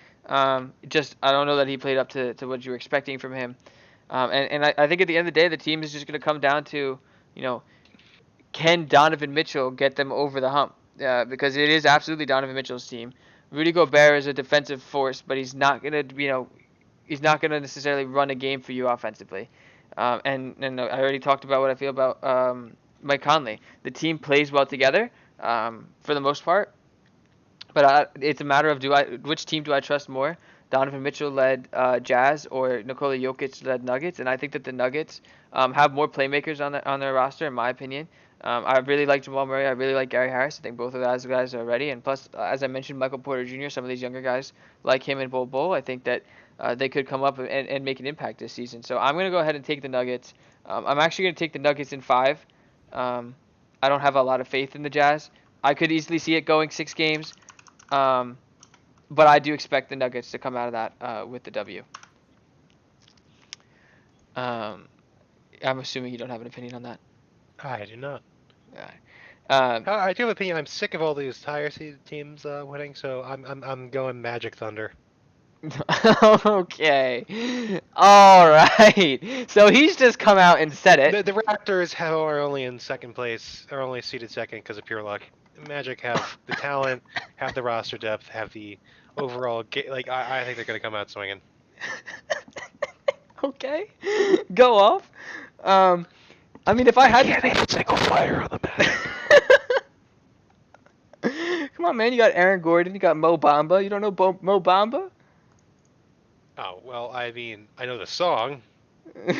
Just I don't know that he played up to what you were expecting from him. And I think at the end of the day, the team is just going to come down to, you know, can Donovan Mitchell get them over the hump? Because it is absolutely Donovan Mitchell's team. Rudy Gobert is a defensive force, but he's not gonna necessarily run a game for you offensively. And I already talked about what I feel about Mike Conley. The team plays well together for the most part, but it's a matter of which team do I trust more? Donovan Mitchell led Jazz or Nikola Jokic led Nuggets, and I think that the Nuggets have more playmakers on their roster, in my opinion. I really like Jamal Murray. I really like Gary Harris. I think both of those guys are ready. And plus, as I mentioned, Michael Porter Jr., some of these younger guys like him and Bol Bol, I think that they could come up and make an impact this season. So I'm going to go ahead and take the Nuggets. I'm actually going to take the Nuggets in 5. I don't have a lot of faith in the Jazz. I could easily see it going 6 games. But I do expect the Nuggets to come out of that with the W. I'm assuming you don't have an opinion on that. I do not. Yeah. I do have an opinion. I'm sick of all these higher seeded teams winning, so I'm going Magic Thunder. Okay. All right. So he's just come out and said it. The Raptors are only in second place, are only seeded second because of pure luck. Magic have the talent, have the roster depth, have the overall I think they're gonna come out swinging. Okay. Go off. I mean, if I had can't hit a single player on the Magic. Come on, man. You got Aaron Gordon. You got Mo Bamba. You don't know Mo Bamba? Oh, well, I mean, I know the song.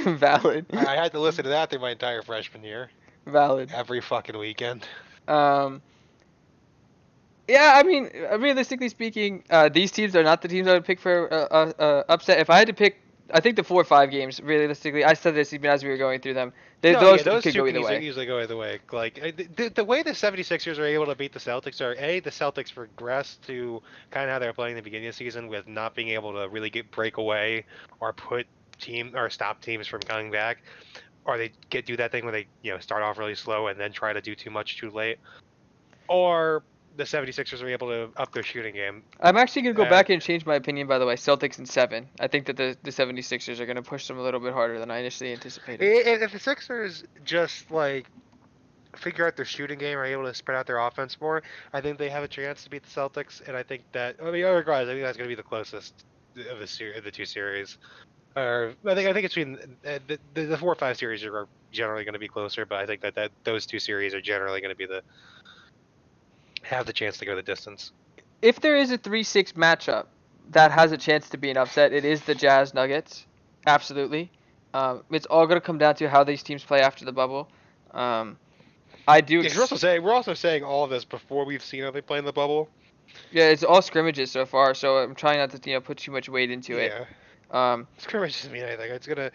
Valid. I had to listen to that through my entire freshman year, Valid. every fucking weekend. Um, yeah, I mean, realistically speaking, these teams are not the teams I would pick for upset. If I had to pick, I think the 4 or 5 games. Realistically, I said this even as we were going through them. No, yeah, Those those could two go can either way. easily go either way. Like the way the 76ers are able to beat the Celtics are the Celtics regressed to kind of how they were playing in the beginning of the season with not being able to really break away or put team or stop teams from coming back, or they do that thing where they start off really slow and then try to do too much too late, or the 76ers are able to up their shooting game. I'm actually gonna go Uh, back and change my opinion. By the way, Celtics in 7. I think that the 76ers are gonna push them a little bit harder than I initially anticipated. if the Sixers just like figure out their shooting game, are able to spread out their offense more, I think they have a chance to beat the Celtics. And I think that, I mean, otherwise, I think that's going to be the closest of the two series. Or I think it's between the 4 or 5 series are generally going to be closer, but I think that those two series are generally going to be have the chance to go the distance. If there is a 3-6 matchup that has a chance to be an upset, it is the Jazz Nuggets. Absolutely. It's all gonna come down to how these teams play after the bubble. Um, I do. Yeah, we're also saying all of this before we've seen how they play in the bubble. Yeah, it's all scrimmages so far, so I'm trying not to put too much weight into it. Yeah, Um, scrimmage doesn't mean anything. It's gonna,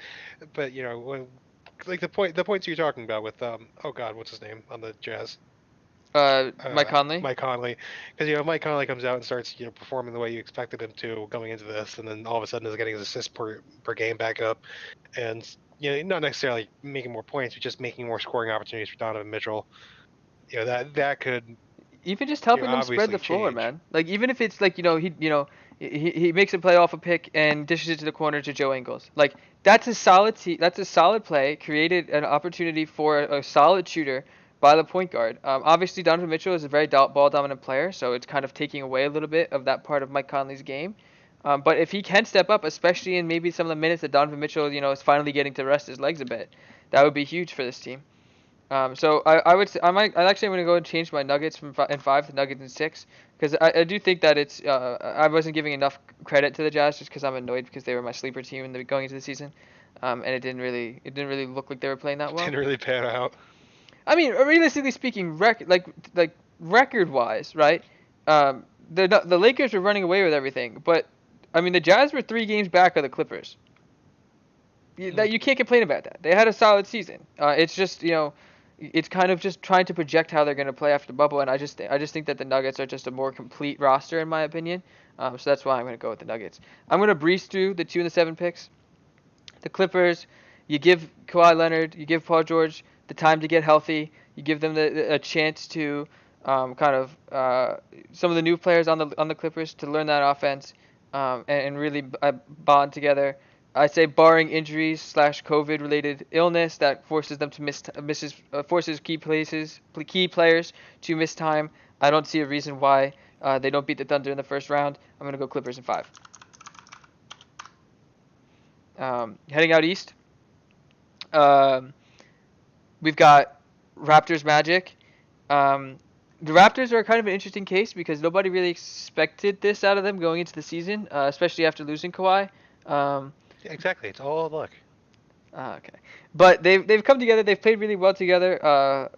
but when like the points you're talking about with oh god, what's his name on the Jazz? Mike Conley. Mike Conley, because Mike Conley comes out and starts performing the way you expected him to going into this, and then all of a sudden is getting his assists per game back up, and not necessarily making more points, but just making more scoring opportunities for Donovan Mitchell. That could Even just helping them spread obviously the floor, change. man. Like even if it's like he makes a play off a pick and dishes it to the corner to Joe Ingles. Like that's a solid that's a solid play. Created an opportunity for a solid shooter by the point guard. Obviously Donovan Mitchell is a very ball dominant player, so it's kind of taking away a little bit of that part of Mike Conley's game. But if he can step up, especially in maybe some of the minutes that Donovan Mitchell is finally getting to rest his legs a bit, that would be huge for this team. So I would say, I actually am gonna go and change my Nuggets from in 5 to Nuggets in 6 because I do think that it's I wasn't giving enough credit to the Jazz just because I'm annoyed because they were my sleeper team going into the season, and it didn't really look like they were playing that well. Didn't really pan out. I mean, realistically speaking, like record wise, right? The Lakers were running away with everything, but I mean the Jazz were 3 games back of the Clippers. You can't complain about that. They had a solid season. It's just it's kind of just trying to project how they're going to play after the bubble, and I just think that the Nuggets are just a more complete roster in my opinion. So that's why I'm going to go with the Nuggets. I'm going to breeze through the 2 and the 7 picks. The Clippers, you give Kawhi Leonard, you give Paul George the time to get healthy. You give them a chance to kind of some of the new players on the Clippers to learn that offense and really bond together. I say barring injuries / COVID related illness that forces them to forces key players to miss time. I don't see a reason why they don't beat the Thunder in the first round. I'm gonna go Clippers in 5. Heading out east, um, we've got Raptors Magic. The Raptors are kind of an interesting case because nobody really expected this out of them going into the season, especially after losing Kawhi. Yeah, exactly, it's all luck. Okay, but they've come together. They've played really well together.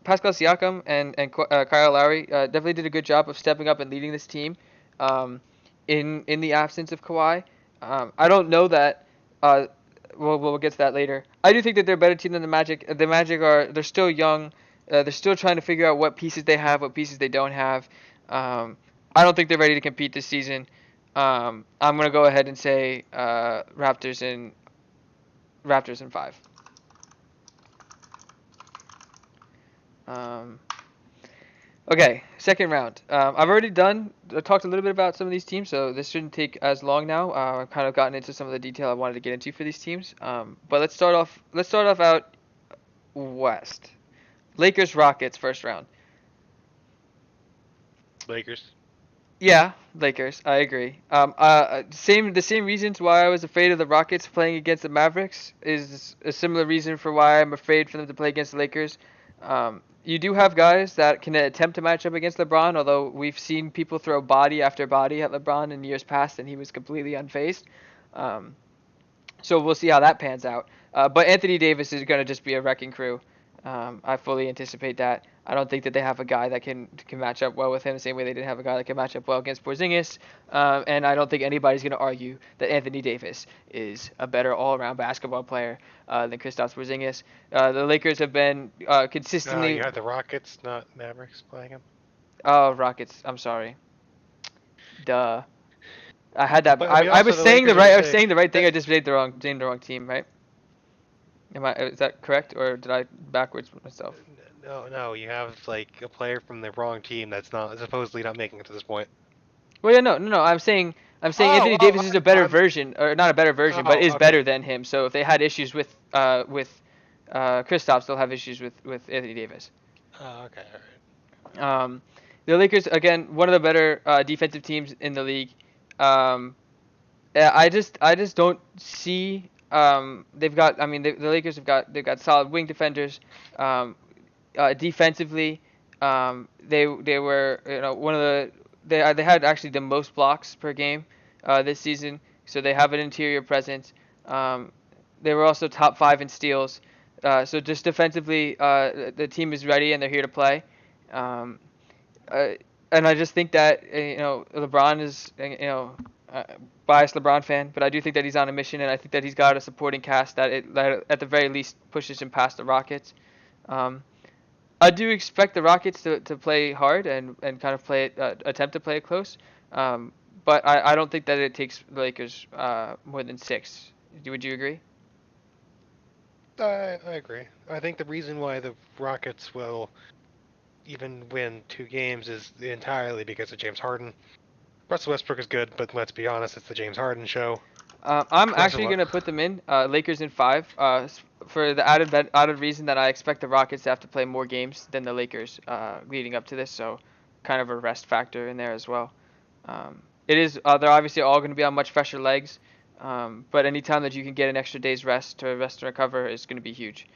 Pascal Siakam and Kyle Lowry definitely did a good job of stepping up and leading this team. In the absence of Kawhi, I don't know that. We'll get to that later. I do think that they're a better team than the Magic. The Magic they're still young. They're still trying to figure out what pieces they have, what pieces they don't have. I don't think they're ready to compete this season. I'm gonna go ahead and say Raptors in 5. Okay, second round. I've already talked a little bit about some of these teams, so this shouldn't take as long now. I've kind of gotten into some of the detail I wanted to get into for these teams. But let's start off. Out west. Lakers Rockets first round. Lakers. Yeah, Lakers. I agree. The same reasons why I was afraid of the Rockets playing against the Mavericks is a similar reason for why I'm afraid for them to play against the Lakers. You do have guys that can attempt to match up against LeBron, although we've seen people throw body after body at LeBron in years past, and he was completely unfazed. So we'll see how that pans out. But Anthony Davis is going to just be a wrecking crew. I fully anticipate that. I don't think that they have a guy that can match up well with him the same way they didn't have a guy that can match up well against Porzingis. And I don't think anybody's going to argue that Anthony Davis is a better all-around basketball player than Kristaps Porzingis. The Lakers have been consistently. You had the Rockets, not Mavericks, playing him. Oh, Rockets. I'm sorry. Duh. I had that. But I was saying the right. I was saying the right thing. that- I just named the wrong team, right? Is that correct, or did I backwards myself? No, you have like a player from the wrong team that's not supposedly not making it to this point. Well, yeah, no. I'm saying Anthony Davis is a better version, or not a better version, but is Okay. better than him. So if they had issues with Kristaps, they'll have issues with Anthony Davis. Oh, okay, all right. The Lakers, again, one of the better defensive teams in the league. Yeah, I just don't see. They've got. I mean, the Lakers they've got solid wing defenders. Defensively, they were one of they had actually the most blocks per game this season. So they have an interior presence. They were also top 5 in steals. So just defensively, the team is ready and they're here to play. Um, uh, and I just think that LeBron is biased LeBron fan, but I do think that he's on a mission, and I think that he's got a supporting cast that at the very least pushes him past the Rockets. Um, I do expect the Rockets to play hard and kind of attempt to play it close. But I don't think that it takes the Lakers more than 6. Would you agree? I agree. I think the reason why the Rockets will even win 2 games is entirely because of James Harden. Russell Westbrook is good, but let's be honest, it's the James Harden show. I'm actually going to put them in Lakers in 5 for the added reason that I expect the Rockets to have to play more games than the Lakers leading up to this, so kind of a rest factor in there as well. It is they're obviously all going to be on much fresher legs, but anytime that you can get an extra day's rest to recover is going to be huge.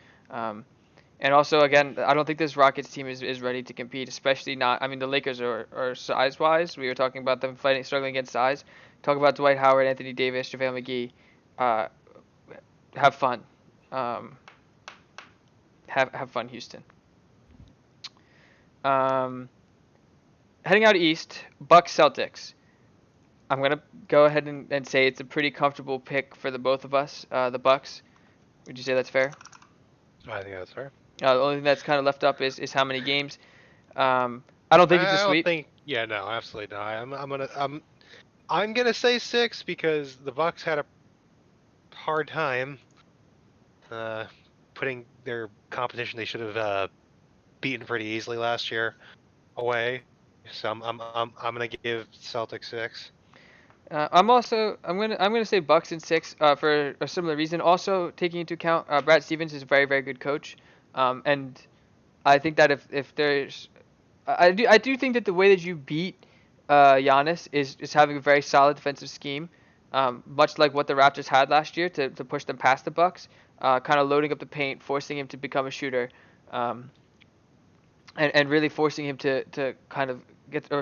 And also, again, I don't think this Rockets team is ready to compete, especially not. I mean, the Lakers are size-wise. We were talking about them struggling against size. Talk about Dwight Howard, Anthony Davis, JaVale McGee. Have fun. Have fun, Houston. Heading out east, Bucks Celtics. I'm gonna go ahead and say it's a pretty comfortable pick for the both of us. The Bucks. Would you say that's fair? I think that's fair. The only thing that's kind of left up is how many games. I don't think it's a sweep. Yeah, no, absolutely not. I'm gonna say 6 because the Bucks had a hard time putting their competition they should have beaten pretty easily last year away. So I'm gonna give Celtics 6. I'm gonna say Bucks in 6 for a similar reason. Also taking into account Brad Stevens is a very very good coach, and I think that if there's I do think that the way that you beat Giannis is having a very solid defensive scheme, much like what the Raptors had last year to push them past the Bucks, kind of loading up the paint, forcing him to become a shooter, and really forcing him to kind of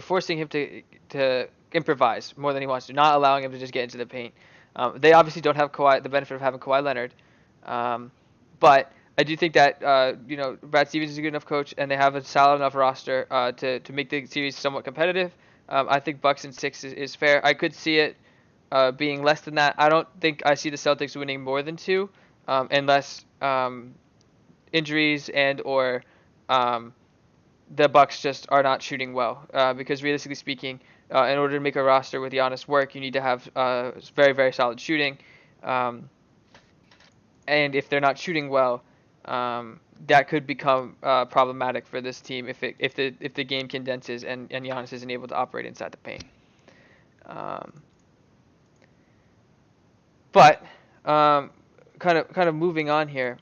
forcing him to improvise more than he wants to, not allowing him to just get into the paint. They obviously don't have the benefit of having Kawhi Leonard, but I do think that Brad Stevens is a good enough coach, and they have a solid enough roster to make the series somewhat competitive. I think Bucks in 6 is fair. I could see it being less than that. I don't think I see the Celtics winning more than 2, unless injuries and/or the Bucks just are not shooting well. Because realistically speaking, in order to make a roster with Giannis work, you need to have very very solid shooting. And if they're not shooting well, that could become problematic for this team if the game condenses and Giannis isn't able to operate inside the paint. But kind of moving on here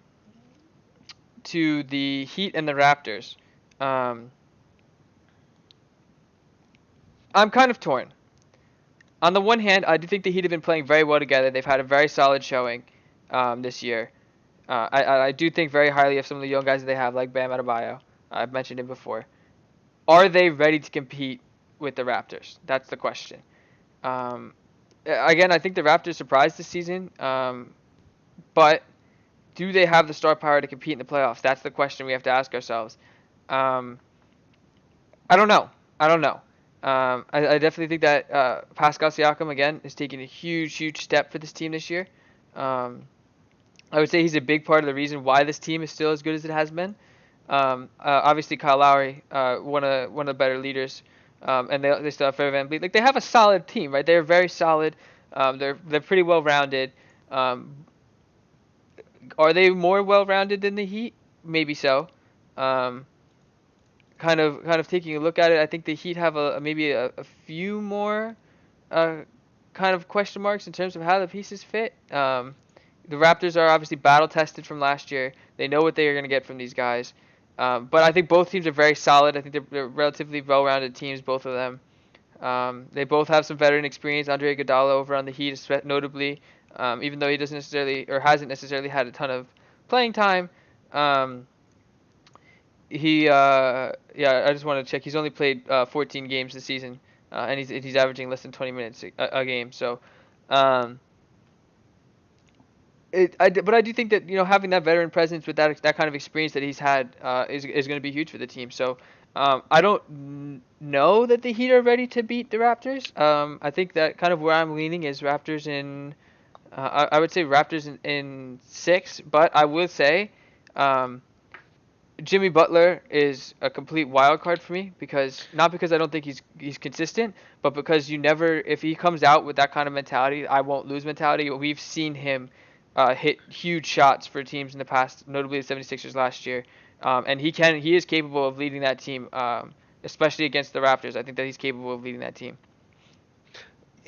to the Heat and the Raptors. I'm kind of torn. On the one hand, I do think the Heat have been playing very well together. They've had a very solid showing this year. I do think very highly of some of the young guys that they have, like Bam Adebayo. I've mentioned him before. Are they ready to compete with the Raptors? That's the question. again, I think the Raptors surprised this season. But do they have the star power to compete in the playoffs? That's the question we have to ask ourselves. Um, I don't know. I don't know. I definitely think that Pascal Siakam again is taking a huge step for this team this year. Um, I would say he's a big part of the reason why this team is still as good as it has been. Obviously, Kyle Lowry, one of the better leaders, and they still have Fred VanVleet. Like they have a solid team, right? They're very solid. They're pretty well rounded. Um, are they more well rounded than the Heat? Maybe so. Um, kind of taking a look at it, I think the Heat have maybe a few more uh, kind of question marks in terms of how the pieces fit. The Raptors are obviously battle tested from last year. They know what they are going to get from these guys. But I think both teams are very solid. I think they're relatively well-rounded teams, both of them. They both have some veteran experience. Andre Iguodala over on the Heat, notably, even though he doesn't necessarily or hasn't necessarily had a ton of playing time. Um, yeah, I just want to check. He's only played 14 games this season, and he's averaging less than 20 minutes a game. So, um, but I do think that having that veteran presence with that kind of experience that he's had is going to be huge for the team. So I don't know that the Heat are ready to beat the Raptors. I think that kind of where I'm leaning is Raptors in. I would say Raptors in 6, but I will say Jimmy Butler is a complete wild card for me because not because I don't think he's consistent, but because if he comes out with that kind of mentality, I won't lose mentality. We've seen him hit huge shots for teams in the past, notably the 76ers last year, and he is capable of leading that team, especially against the Raptors. I think that he's capable of leading that team.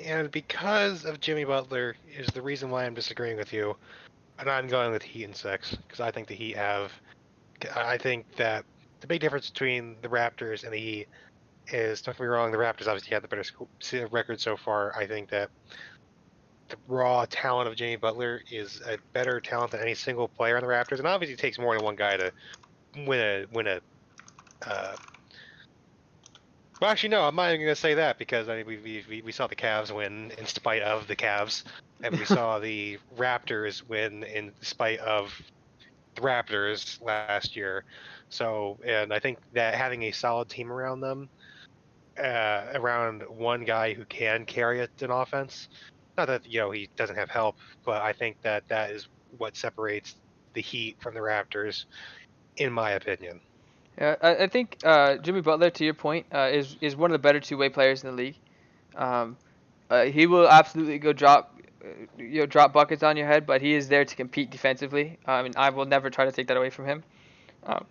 And because of Jimmy Butler is the reason why I'm disagreeing with you, and I'm going with Heat and 6 because I think the Heat have. I think that the big difference between the Raptors and the Heat is, don't get me wrong, the Raptors obviously had the better record so far. I think that the raw talent of Jimmy Butler is a better talent than any single player on the Raptors, and obviously it takes more than one guy to win a. Well, actually, no, I'm not even going to say that because I mean, we saw the Cavs win in spite of the Cavs, and we saw the Raptors win in spite of the Raptors last year. So, and I think that having a solid team around them, around one guy who can carry it in offense, not that he doesn't have help, but I think that is what separates the Heat from the Raptors, in my opinion. Yeah, I think Jimmy Butler, to your point, is one of the better two-way players in the league. Um, he will absolutely go drop buckets on your head, but he is there to compete defensively. I mean, I will never try to take that away from him. Um,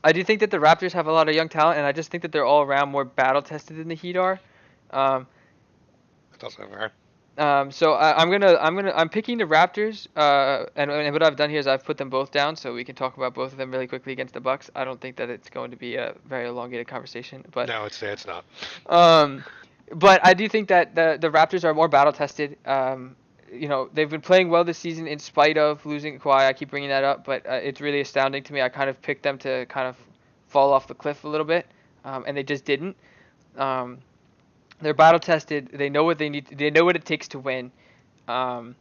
I do think that the Raptors have a lot of young talent, and I just think that they're all around more battle tested than the Heat are. Um, That's also fair. so I'm picking the Raptors. And what I've done here is I've put them both down, so we can talk about both of them really quickly against the Bucks. I don't think that it's going to be a very elongated conversation, but No, it's not. um, but I do think that the Raptors are more battle tested. They've been playing well this season in spite of losing Kawhi. I keep bringing that up, but it's really astounding to me. I kind of picked them to kind of fall off the cliff a little bit, and they just didn't. Um, they're battle tested. They know what they need. They know what it takes to win. Um,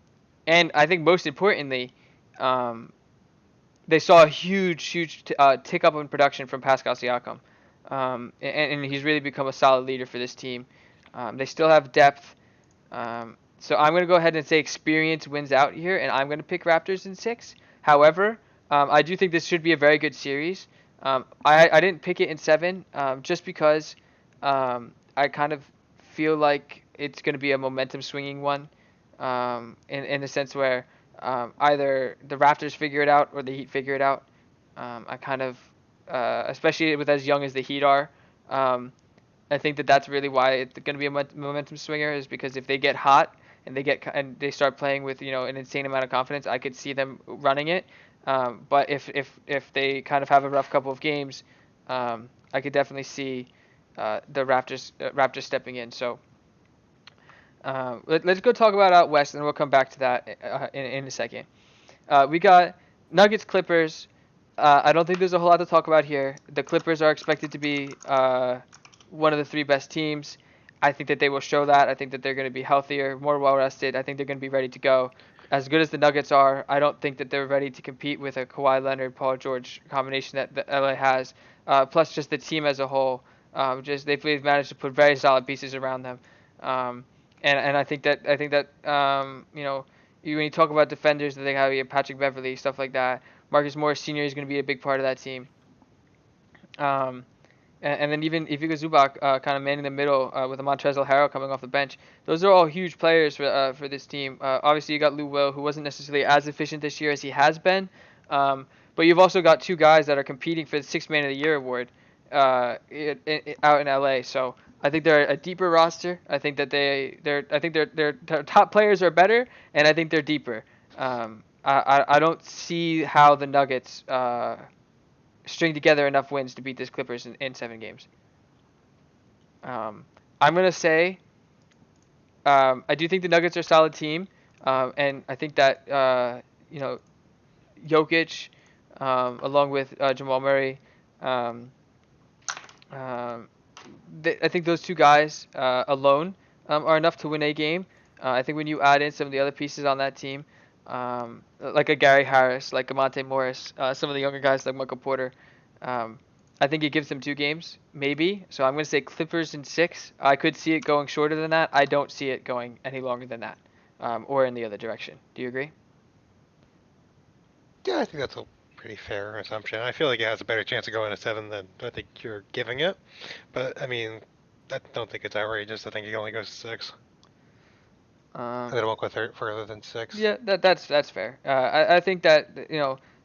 and I think most importantly, um, they saw a huge tick up in production from Pascal Siakam, and he's really become a solid leader for this team. They still have depth, so I'm going to go ahead and say experience wins out here, and I'm going to pick Raptors in 6. However, I do think this should be a very good series. I didn't pick it in 7 just because I kind of feel like it's going to be a momentum swinging one in the sense where either the Raptors figure it out or the Heat figure it out. I kind of, especially with as young as the Heat are, I think that that's really why it's going to be a momentum swinger is because if they get hot and they start playing with an insane amount of confidence, I could see them running it. But if they kind of have a rough couple of games, I could definitely see the Raptors stepping in. So let's go talk about out west, and we'll come back to that in a second. We got Nuggets Clippers. I don't think there's a whole lot to talk about here. The Clippers are expected to be one of the 3 best teams. I think that they will show that. I think that they're going to be healthier, more well rested. I think they're going to be ready to go. As good as the Nuggets are, I don't think that they're ready to compete with a Kawhi Leonard, Paul George combination that the LA has. Plus, just the team as a whole, just they've managed to put very solid pieces around them. And I think that when you talk about defenders, that they have Patrick Beverley, stuff like that. Marcus Morris Sr. is going to be a big part of that team. Um, and then even Ivica Zubac, kind of man in the middle with a Montrezl Harrell coming off the bench. Those are all huge players for this team. Obviously, you got Lou Will, who wasn't necessarily as efficient this year as he has been. But you've also got two guys that are competing for the Sixth Man of the Year award out in LA. So I think they're a deeper roster. I think that their top players are better, and I think they're deeper. I don't see how the Nuggets string together enough wins to beat this Clippers in 7 games. I'm gonna say I do think the Nuggets are a solid team, and I think that Jokic, along with Jamal Murray, um, I think those two guys alone are enough to win a game. I think when you add in some of the other pieces on that team, like a Gary Harris, like a Monte Morris, some of the younger guys like Michael Porter, um, I think it gives them 2 games, maybe. So I'm going to say Clippers in 6. I could see it going shorter than that. I don't see it going any longer than that, or in the other direction. Do you agree? Yeah, I think that's a pretty fair assumption. I feel like it has a better chance of going to 7 than I think you're giving it. But I mean, I don't think it's outrageous. I think it only goes to 6. I think it won't go further than 6. Yeah, that's fair. I think that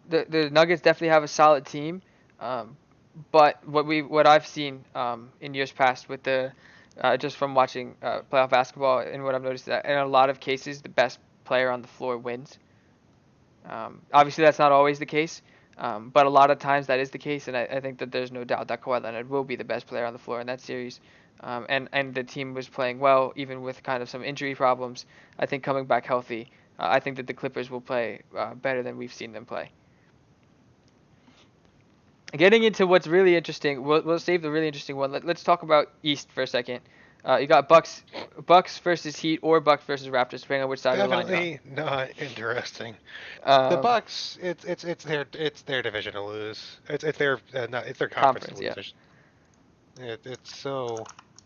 the Nuggets definitely have a solid team, but what I've seen in years past with the just from watching playoff basketball and what I've noticed that in a lot of cases the best player on the floor wins. Obviously that's not always the case, but a lot of times that is the case, and I think that there's no doubt that Kawhi Leonard will be the best player on the floor in that series. And the team was playing well, even with kind of some injury problems. I think coming back healthy, I think that the Clippers will play better than we've seen them play. Getting into what's really interesting, we'll save the really interesting one. Let's talk about East for a second. You got Bucks versus Heat or Bucks versus Raptors, depending on which side of the line you're on. Definitely not interesting. The Um, Bucks, it's their division to lose. It's their conference Conference, to yeah. lose. It's so.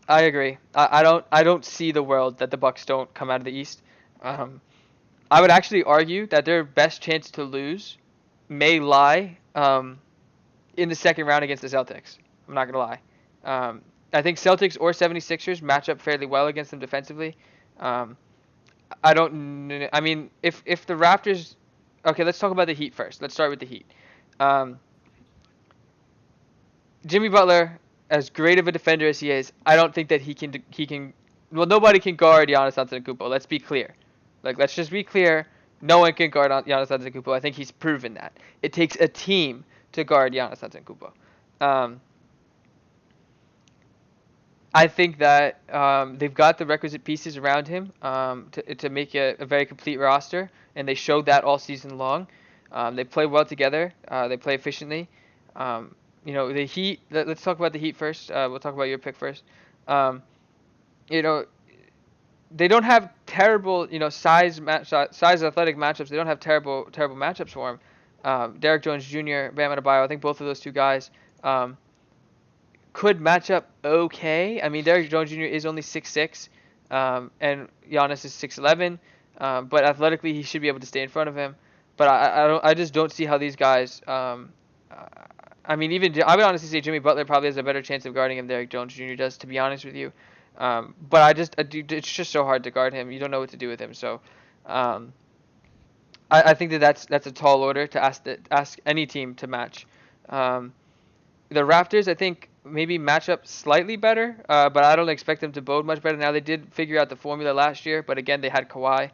I agree. I don't see the world that the Bucks don't come out of the East. Um, I would actually argue that their best chance to lose may lie in the second round against the Celtics. I'm not gonna lie. I think Celtics or 76ers match up fairly well against them defensively. Um, I don't. I mean, if the Raptors, okay, let's talk about the Heat first. Let's start with the Heat. Um, Jimmy Butler, as great of a defender as he is, I don't think that he can. Well, nobody can guard Giannis Antetokounmpo. Let's be clear. Like, let's just be clear. No one can guard Giannis Antetokounmpo. I think he's proven that. It takes a team to guard Giannis Antetokounmpo. Um, I think that they've got the requisite pieces around him to make a very complete roster, and they showed that all season long. They play well together. They play efficiently. The Heat. Let's talk about the Heat first. We'll talk about your pick first. Um, you know, they don't have terrible, size athletic matchups. They don't have terrible matchups for him. Derek Jones Jr., Bam Adebayo. I think both of those two guys could match up okay. I mean, Derek Jones Jr. is only 6'6", and Giannis is 6'11", but athletically he should be able to stay in front of him. But I just don't see how these guys. I mean, I would honestly say Jimmy Butler probably has a better chance of guarding him than Derek Jones Jr. does, to be honest with you. But it's just so hard to guard him. You don't know what to do with him. So, I think that's a tall order to ask any team to match. The Raptors, I think, maybe match up slightly better, but I don't expect them to bode much better. Now, they did figure out the formula last year, but again, they had Kawhi.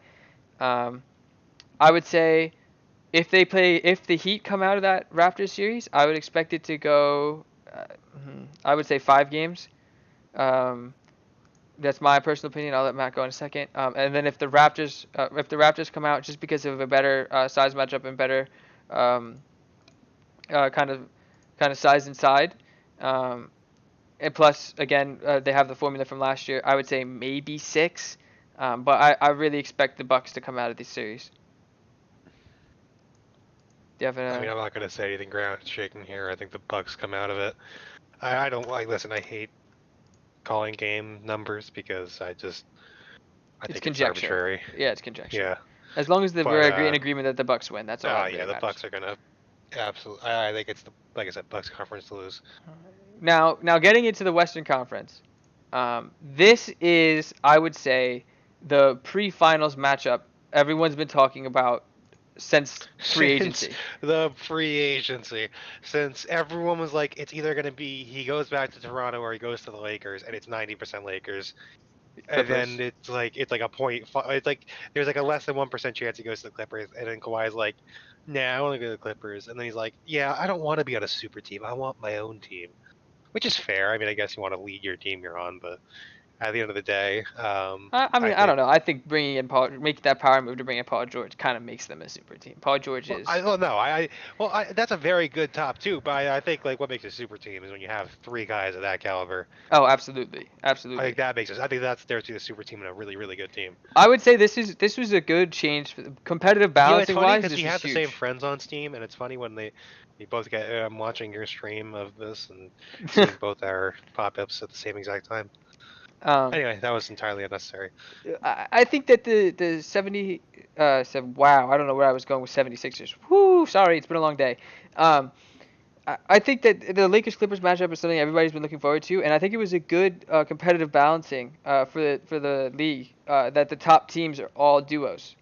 I would say if the Heat come out of that Raptors series, I would expect it to go, I would say 5 games. That's my personal opinion. I'll let Matt go in a second. And then if the Raptors come out just because of a better size matchup and better kind of size inside, And plus, again, they have the formula from last year. I would say maybe 6, but I really expect the Bucks to come out of this series. Do you have I mean, a? I'm not going to say anything ground shaking here. I think the Bucks come out of it. I don't like. Listen, I hate calling game numbers because I It's think it's conjecture. arbitrary. Yeah, it's conjecture. Yeah, As long as but we're in agreement that the Bucks win, that's all that yeah, really the matters. Bucks are gonna absolutely. I think it's the like I said, Bucks conference to lose. Now getting into the Western Conference, this is, I would say, the pre-finals matchup everyone's been talking about since free Since agency. the free agency, since everyone was like, it's either gonna be he goes back to Toronto or he goes to the Lakers, and it's 90% Lakers. And then Clippers. it's like a point. It's like there's like a less than 1% chance he goes to the Clippers, and then Kawhi's like, "Nah, I want to go to the Clippers." And then he's like, "Yeah, I don't want to be on a super team. I want my own team," which is fair. I mean, I guess you want to lead your team you're on, but at the end of the day, I I mean, I think don't know. I think bringing in making that power move to bring in Paul George kind of makes them a super team. Paul George well, I is. don't know. That's a very good top two, but I think like what makes a super team is when you have three guys of that caliber. Oh, absolutely, I think absolutely. that makes us. I think that's there to a super team and a really really good team. I would say this was a good change. Competitive You know, it's balancing funny wise, because this we was have the same huge. friends on Steam, and it's funny when they both get. I'm watching your stream of this and seeing both our pop-ups at the same exact time. um, Anyway, that was entirely unnecessary. I think that the 70 said wow, I don't know where I was going with 76ers. Whoo, sorry, it's been a long day. Um, I think that the Lakers Clippers matchup is something everybody's been looking forward to, and I think it was a good competitive balancing for the league that the top teams are all duos.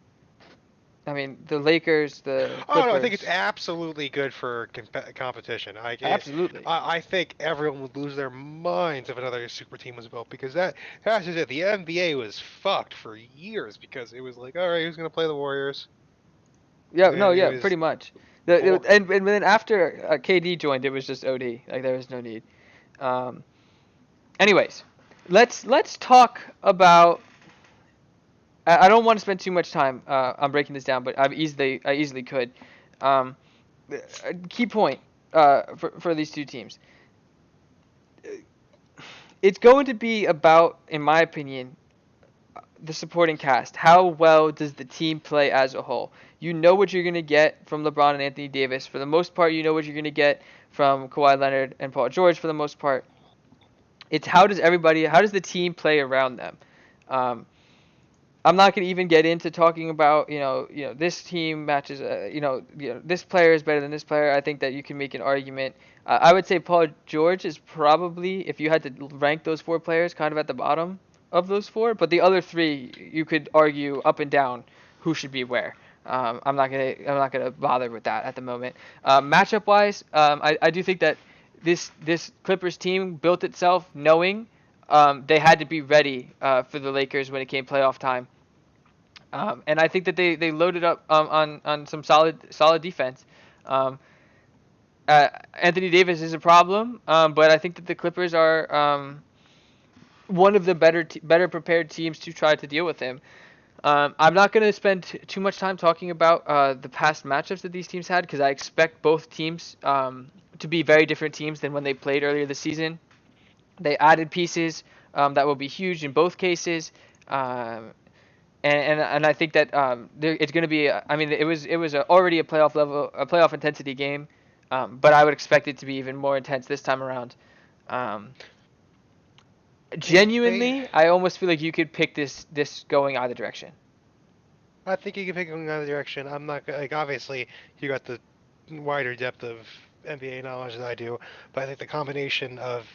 I mean, the Lakers, the Oh no, I think it's Clippers, absolutely good for competition. absolutely. I think everyone would lose their minds if another super team was built because that's just it. The NBA was fucked for years because it was like, all right, who's gonna play the Warriors? Yeah, no, And it yeah, was pretty much. boring. And then after KD joined, it was just OD. Like there was no need. Um, anyways, let's talk about. I don't want to spend too much time on breaking this down, but I easily could. Um, Key point for these two teams. It's going to be about, in my opinion, the supporting cast. How well does the team play as a whole? You know what you're going to get from LeBron and Anthony Davis. For the most part, you know what you're going to get from Kawhi Leonard and Paul George for the most part. It's how does the team play around them? Um, I'm not going to even get into talking about, this team matches, this player is better than this player. I think that you can make an argument. I would say Paul George is probably, if you had to rank those 4 players, kind of at the bottom of those 4. But the other 3, you could argue up and down who should be where. I'm not gonna bother with that at the moment. Matchup wise, I do think that this Clippers team built itself knowing they had to be ready for the Lakers when it came playoff time. And I think that they loaded up on some solid defense. Um, Anthony Davis is a problem, but I think that the Clippers are one of the better prepared teams to try to deal with him. I'm not going to spend too much time talking about the past matchups that these teams had because I expect both teams to be very different teams than when they played earlier this season. They added pieces that will be huge in both cases. And I think that it's going to be. I mean, it was already a playoff intensity game, but I would expect it to be even more intense this time around. Um, They Genuinely, I almost feel like you could pick this going either direction. I think you can pick going another direction. I'm not like obviously you got the wider depth of NBA knowledge than I do, but I think the combination of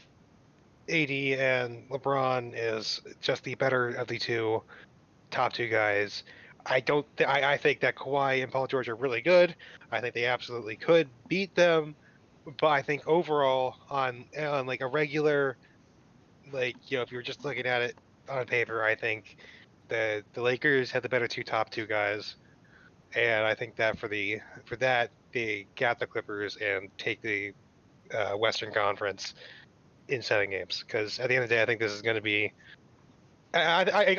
AD and LeBron is just the better of the top two guys. I think that Kawhi and Paul George are really good. I think they absolutely could beat them, but I think overall on like a regular if you're just looking at it on paper, I think the Lakers had the better top two guys. And I think that for that they got the Clippers and take the Western Conference in 7 games because at the end of the day, I think this is going to be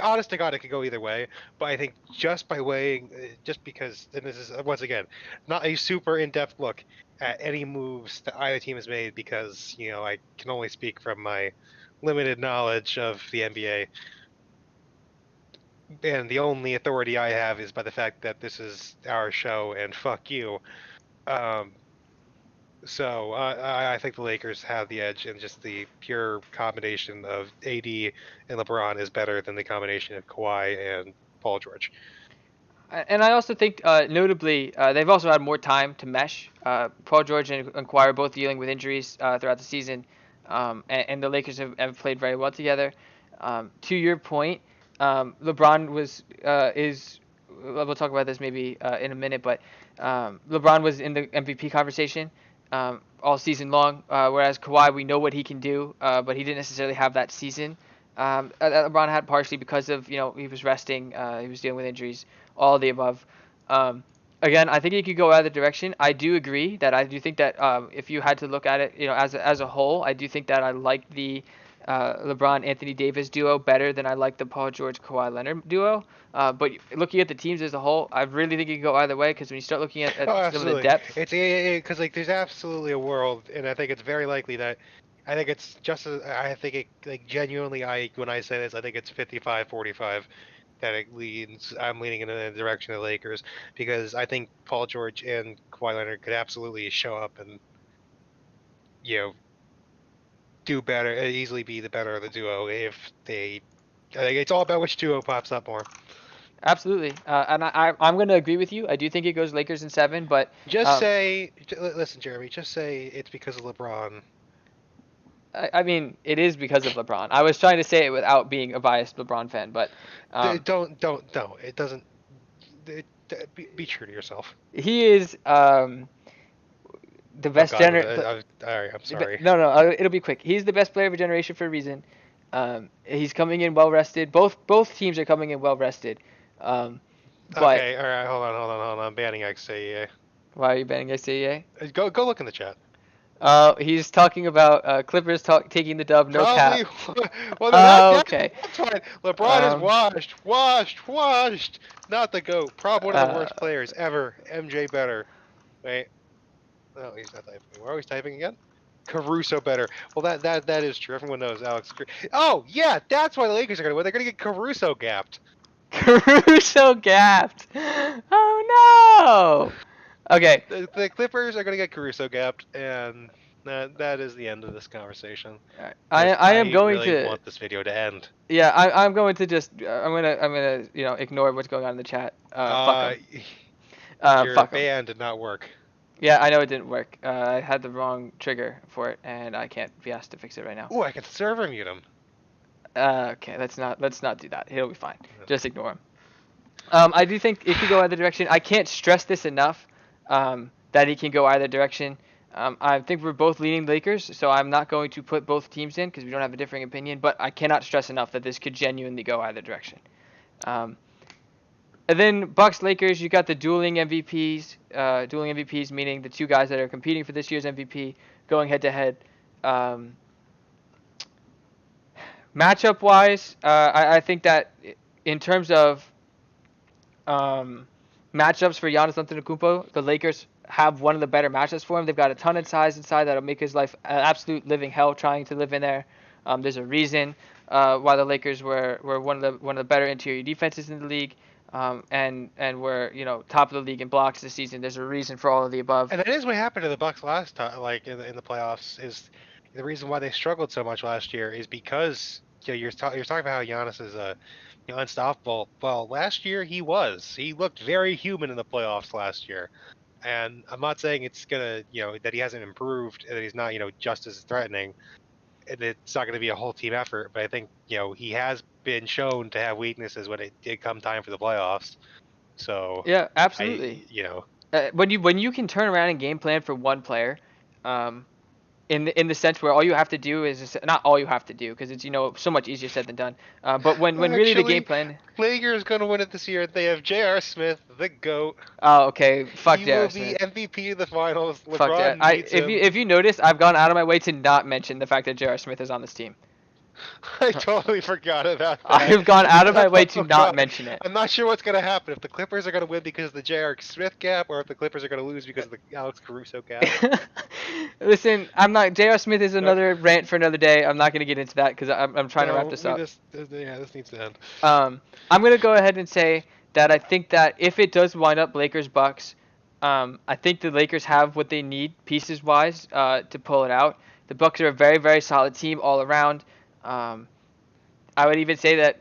honest to God, it could go either way. But I think just by weighing, just because, and this is once again not a super in-depth look at any moves that either team has made, because I can only speak from my limited knowledge of the NBA, and the only authority I have is by the fact that this is our show and fuck you. Um, so I think the Lakers have the edge, and just the pure combination of AD and LeBron is better than the combination of Kawhi and Paul George. And I also think, notably, they've also had more time to mesh. Paul George and Kawhi are both dealing with injuries throughout the season, and the Lakers have played very well together. To your point, LeBron is. We'll talk about this maybe in a minute, but LeBron was in the MVP conversation all season long, whereas Kawhi, we know what he can do, but he didn't necessarily have that season that LeBron had, partially because of he was resting, he was dealing with injuries, all of the above. Again, I think it could go either direction. I do agree that I do think that if you had to look at it, as a whole, I do think that I like the LeBron Anthony Davis duo better than I like the Paul George Kawhi Leonard duo. But looking at the teams as a whole, I really think it could go either way, because when you start looking at some of the depth, it's because there's absolutely a world, and I think it's very likely that. I think it's just as I think it genuinely. When I say this, I think it's 55-45 that I'm leaning in the direction of the Lakers, because I think Paul George and Kawhi Leonard could absolutely show up and do better, easily be the better of the duo if they. I think it's all about which duo pops up more. absolutely. And I'm going to agree with you. I do think it goes Lakers in 7, but Listen, Jeremy, just say it's because of LeBron. I mean, it is because of LeBron. I was trying to say it without being a biased LeBron fan, but Don't. It doesn't. Be true to yourself. he is the best all gener. right, I'm sorry. No, it'll be quick. He's the best player of a generation for a reason. He's coming in well rested. Both teams are coming in well rested. But Okay, all right, hold on. I'm banning XAEA. Why are you banning XAEA? Go look in the chat. He's talking about Clippers taking the dub, no Probably. cap. Well, no, Okay. That's fine. LeBron is washed. Not the GOAT. Probably one of the worst players ever. MJ better. Wait. No, he's not typing. We're always typing again. Caruso better. Well, that is true. Everyone knows Alex. Oh yeah, that's why the Lakers are gonna win. They're gonna get Caruso gapped. Caruso gapped. Oh no. Okay. The Clippers are gonna get Caruso gapped, and that is the end of this conversation. Right. I am going really to want this video to end. Yeah, I'm going to just I'm gonna ignore what's going on in the chat. Fuck 'em. Your Fuck 'em. ban did not work. Yeah, I know it didn't work. I had the wrong trigger for it, and I can't be asked to fix it right now. Ooh, I can server mute him. Okay, let's not do that. He'll be fine. Just ignore him. I do think it could go either direction. I can't stress this enough, that he can go either direction. I think we're both leaning Lakers, so I'm not going to put both teams in because we don't have a differing opinion. But I cannot stress enough that this could genuinely go either direction. And then Bucks Lakers, you got the dueling MVPs, meaning the two guys that are competing for this year's MVP going head to head. Matchup wise, I think that in terms of matchups for Giannis Antetokounmpo, the Lakers have one of the better matchups for him. They've got a ton of size inside that'll make his life an absolute living hell trying to live in there. There's a reason why the Lakers were one of the better interior defenses in the league. And were top of the league in blocks this season. There's a reason for all of the above. And that is what happened to the Bucks last time, like in the playoffs. Is the reason why they struggled so much last year is because you're talking about how Giannis is unstoppable. Well, last year he looked very human in the playoffs last year. And I'm not saying it's gonna that he hasn't improved, that he's not just as threatening. And it's not going to be a whole team effort, but I think he has been shown to have weaknesses when it did come time for the playoffs. So yeah, absolutely. When you can turn around and game plan for one player, in the sense where all you have to do is not all you have to do because it's so much easier said than done. But when really the game plan. Lakers going to win it this year. They have J.R. Smith, the GOAT. Oh, okay. Fuck J.R. Smith. He will be MVP of the finals. Fuck LeBron that. needs him. If you notice, I've gone out of my way to not mention the fact that J.R. Smith is on this team. I totally forgot about I that. have gone out of my way to Oh, not God. mention it. I'm not sure what's going to happen, if the Clippers are going to win because of the J.R. Smith gap, or if the Clippers are going to lose because of the Alex Caruso gap. Listen, I'm not. J.R. Smith is No, another rant for another day. I'm not going to get into that because I'm trying to wrap no, this up. this needs to end. I'm going to go ahead and say that I think that if it does wind up Lakers Bucks, I think the Lakers have what they need pieces wise to pull it out. The Bucks are a very very solid team all around. Um, I would even say that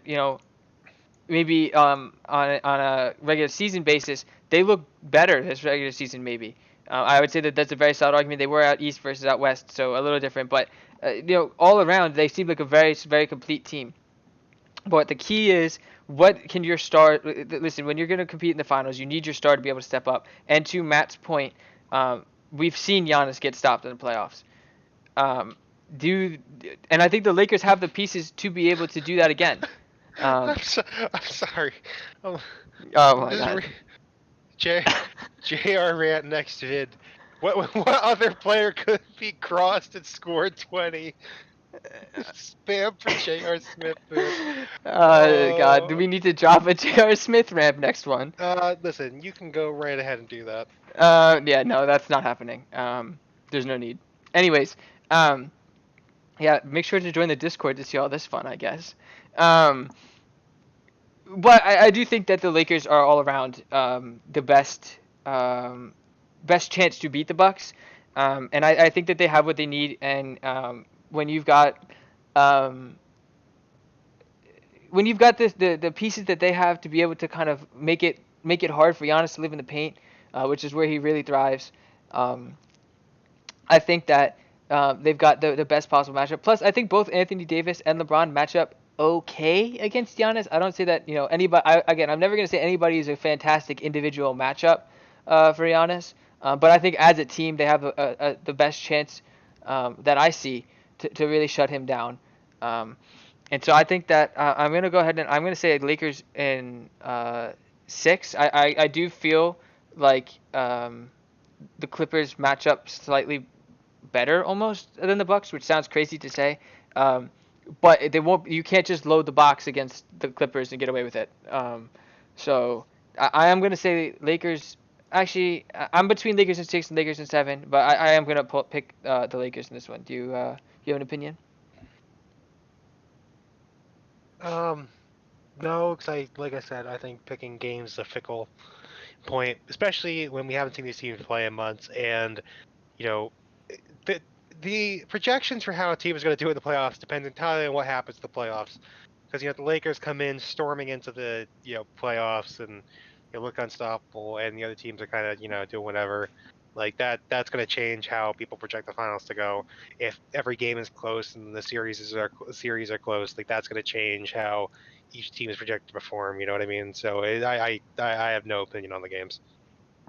maybe on a regular season basis, they look better this regular season. Maybe I would say that that's a very solid argument. They were out east versus out west, so a little different. But all around, they seem like a very very complete team. But the key is, what can your star? Listen, when you're going to compete in the finals, you need your star to be able to step up. And to Matt's point, we've seen Giannis get stopped in the playoffs. Um, do and I think the Lakers have the pieces to be able to do that again. Um, I'm sorry. Um, oh my this is God. JR rant next vid. What other player could be crossed and scored 20? Spam for J.R. Smith. God, do we need to drop a J.R. Smith ramp next one? Listen, you can go right ahead and do that. Yeah, no, that's not happening. There's no need. Anyways, um, yeah, make sure to join the Discord to see all this fun, I guess. Um, but I do think that the Lakers are all around the best chance to beat the Bucks, and I think that they have what they need. And when you've got um, the pieces that they have to be able to kind of make it hard for Giannis to live in the paint, which is where he really thrives. Um, I think that they've got the best possible matchup. Plus, I think both Anthony Davis and LeBron match up okay against Giannis. I don't say that anybody. Again, I'm never gonna say anybody is a fantastic individual matchup for Giannis. But I think as a team, they have the best chance that I see to really shut him down. And so I think that I'm gonna go ahead and I'm gonna say Lakers in 6. I do feel like the Clippers match up slightly better almost than the Bucks, which sounds crazy to say. But they won't. You can't just load the box against the Clippers and get away with it. So I am gonna say Lakers. Actually, I'm between Lakers in 6 and Lakers in 7, but I am gonna pick the Lakers in this one. Do you have an opinion? No, because like I said, I think picking games is a fickle point, especially when we haven't seen these teams play in months, and you know, the the projections for how a team is going to do in the playoffs depends entirely on what happens to the playoffs. Because the Lakers come in storming into the playoffs and look unstoppable, and the other teams are kind of doing whatever. Like that's going to change how people project the finals to go. If every game is close and the series are close, like that's going to change how each team is projected to perform. You know what I mean? So I have no opinion on the games.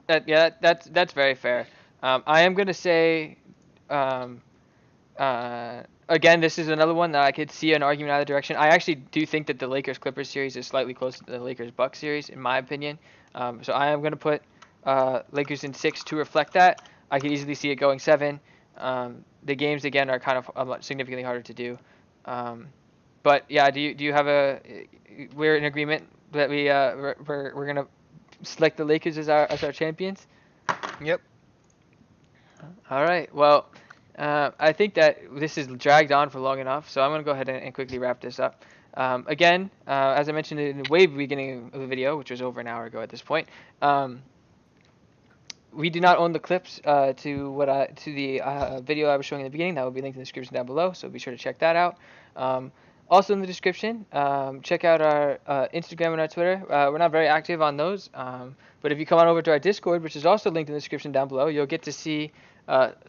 That's very fair. I am gonna say, um, again, this is another one that I could see an argument either direction. I actually do think that the Lakers Clippers series is slightly closer to the Lakers Bucks series, in my opinion. So I am gonna put Lakers in 6 to reflect that. I could easily see it going 7. The games again are kind of significantly harder to do. But yeah, do you have we're in agreement that we're gonna select the Lakers as our champions? Yep. All right. Well, I think that this has dragged on for long enough, so I'm going to go ahead and quickly wrap this up. Again, as I mentioned in the way beginning of the video, which was over an hour ago at this point, we do not own the clips to the video I was showing in the beginning. That will be linked in the description down below, so be sure to check that out. Also in the description, check out our Instagram and our Twitter. We're not very active on those, but if you come on over to our Discord, which is also linked in the description down below, you'll get to see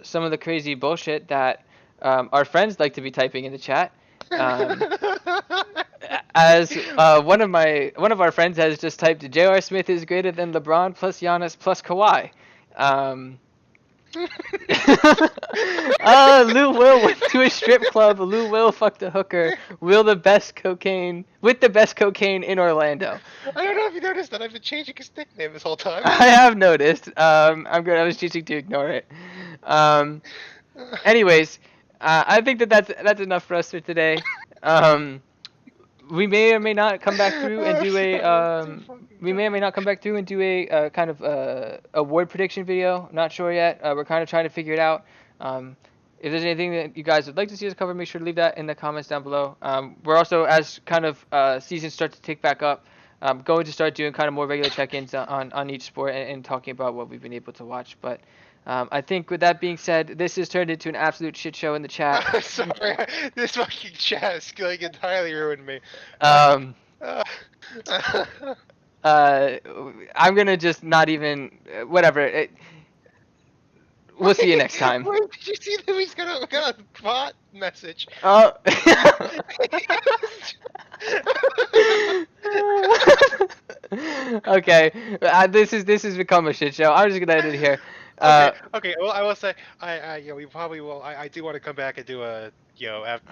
some of the crazy bullshit that our friends like to be typing in the chat. As one of our friends has just typed, J.R. Smith is greater than LeBron plus Giannis plus Kawhi. Lou Will went to a strip club. Lou Will fucked a hooker. With the best cocaine in Orlando. I don't know if you noticed that I've been changing his nickname this whole time. I have noticed. I'm good. I was choosing to ignore it. Anyways, I think that's enough for us for today. We may or may not come back through and do a Too fucking we may or may not come back through and do a kind of award prediction video. Not sure yet. We're kind of trying to figure it out. If there's anything that you guys would like to see us cover, make sure to leave that in the comments down below. We're also, as kind of seasons start to tick back up, going to start doing kind of more regular check-ins on each sport and talking about what we've been able to watch. But I think with that being said, this has turned into an absolute shit show in the chat. I'm sorry, this fucking chat is like entirely ruined me. Um, Uh, I'm gonna just not even whatever. We'll see you next time. Wait, did you see that he's got a bot message? Oh. Okay, this has become a shit show. I'm just gonna end it here. Okay. Well, I will say, we probably will. I do want to come back and do a,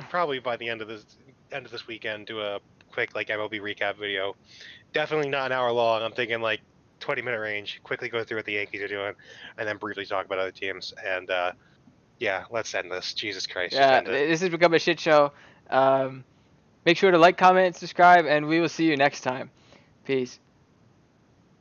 probably by the end of this weekend, do a quick like MLB recap video. Definitely not an hour long. I'm thinking like 20-minute range. Quickly go through what the Yankees are doing, and then briefly talk about other teams. And yeah, let's end this. Jesus Christ. Just Yeah, end it. this has become a shit show. Make sure to like, comment, and subscribe, and we will see you next time. Peace.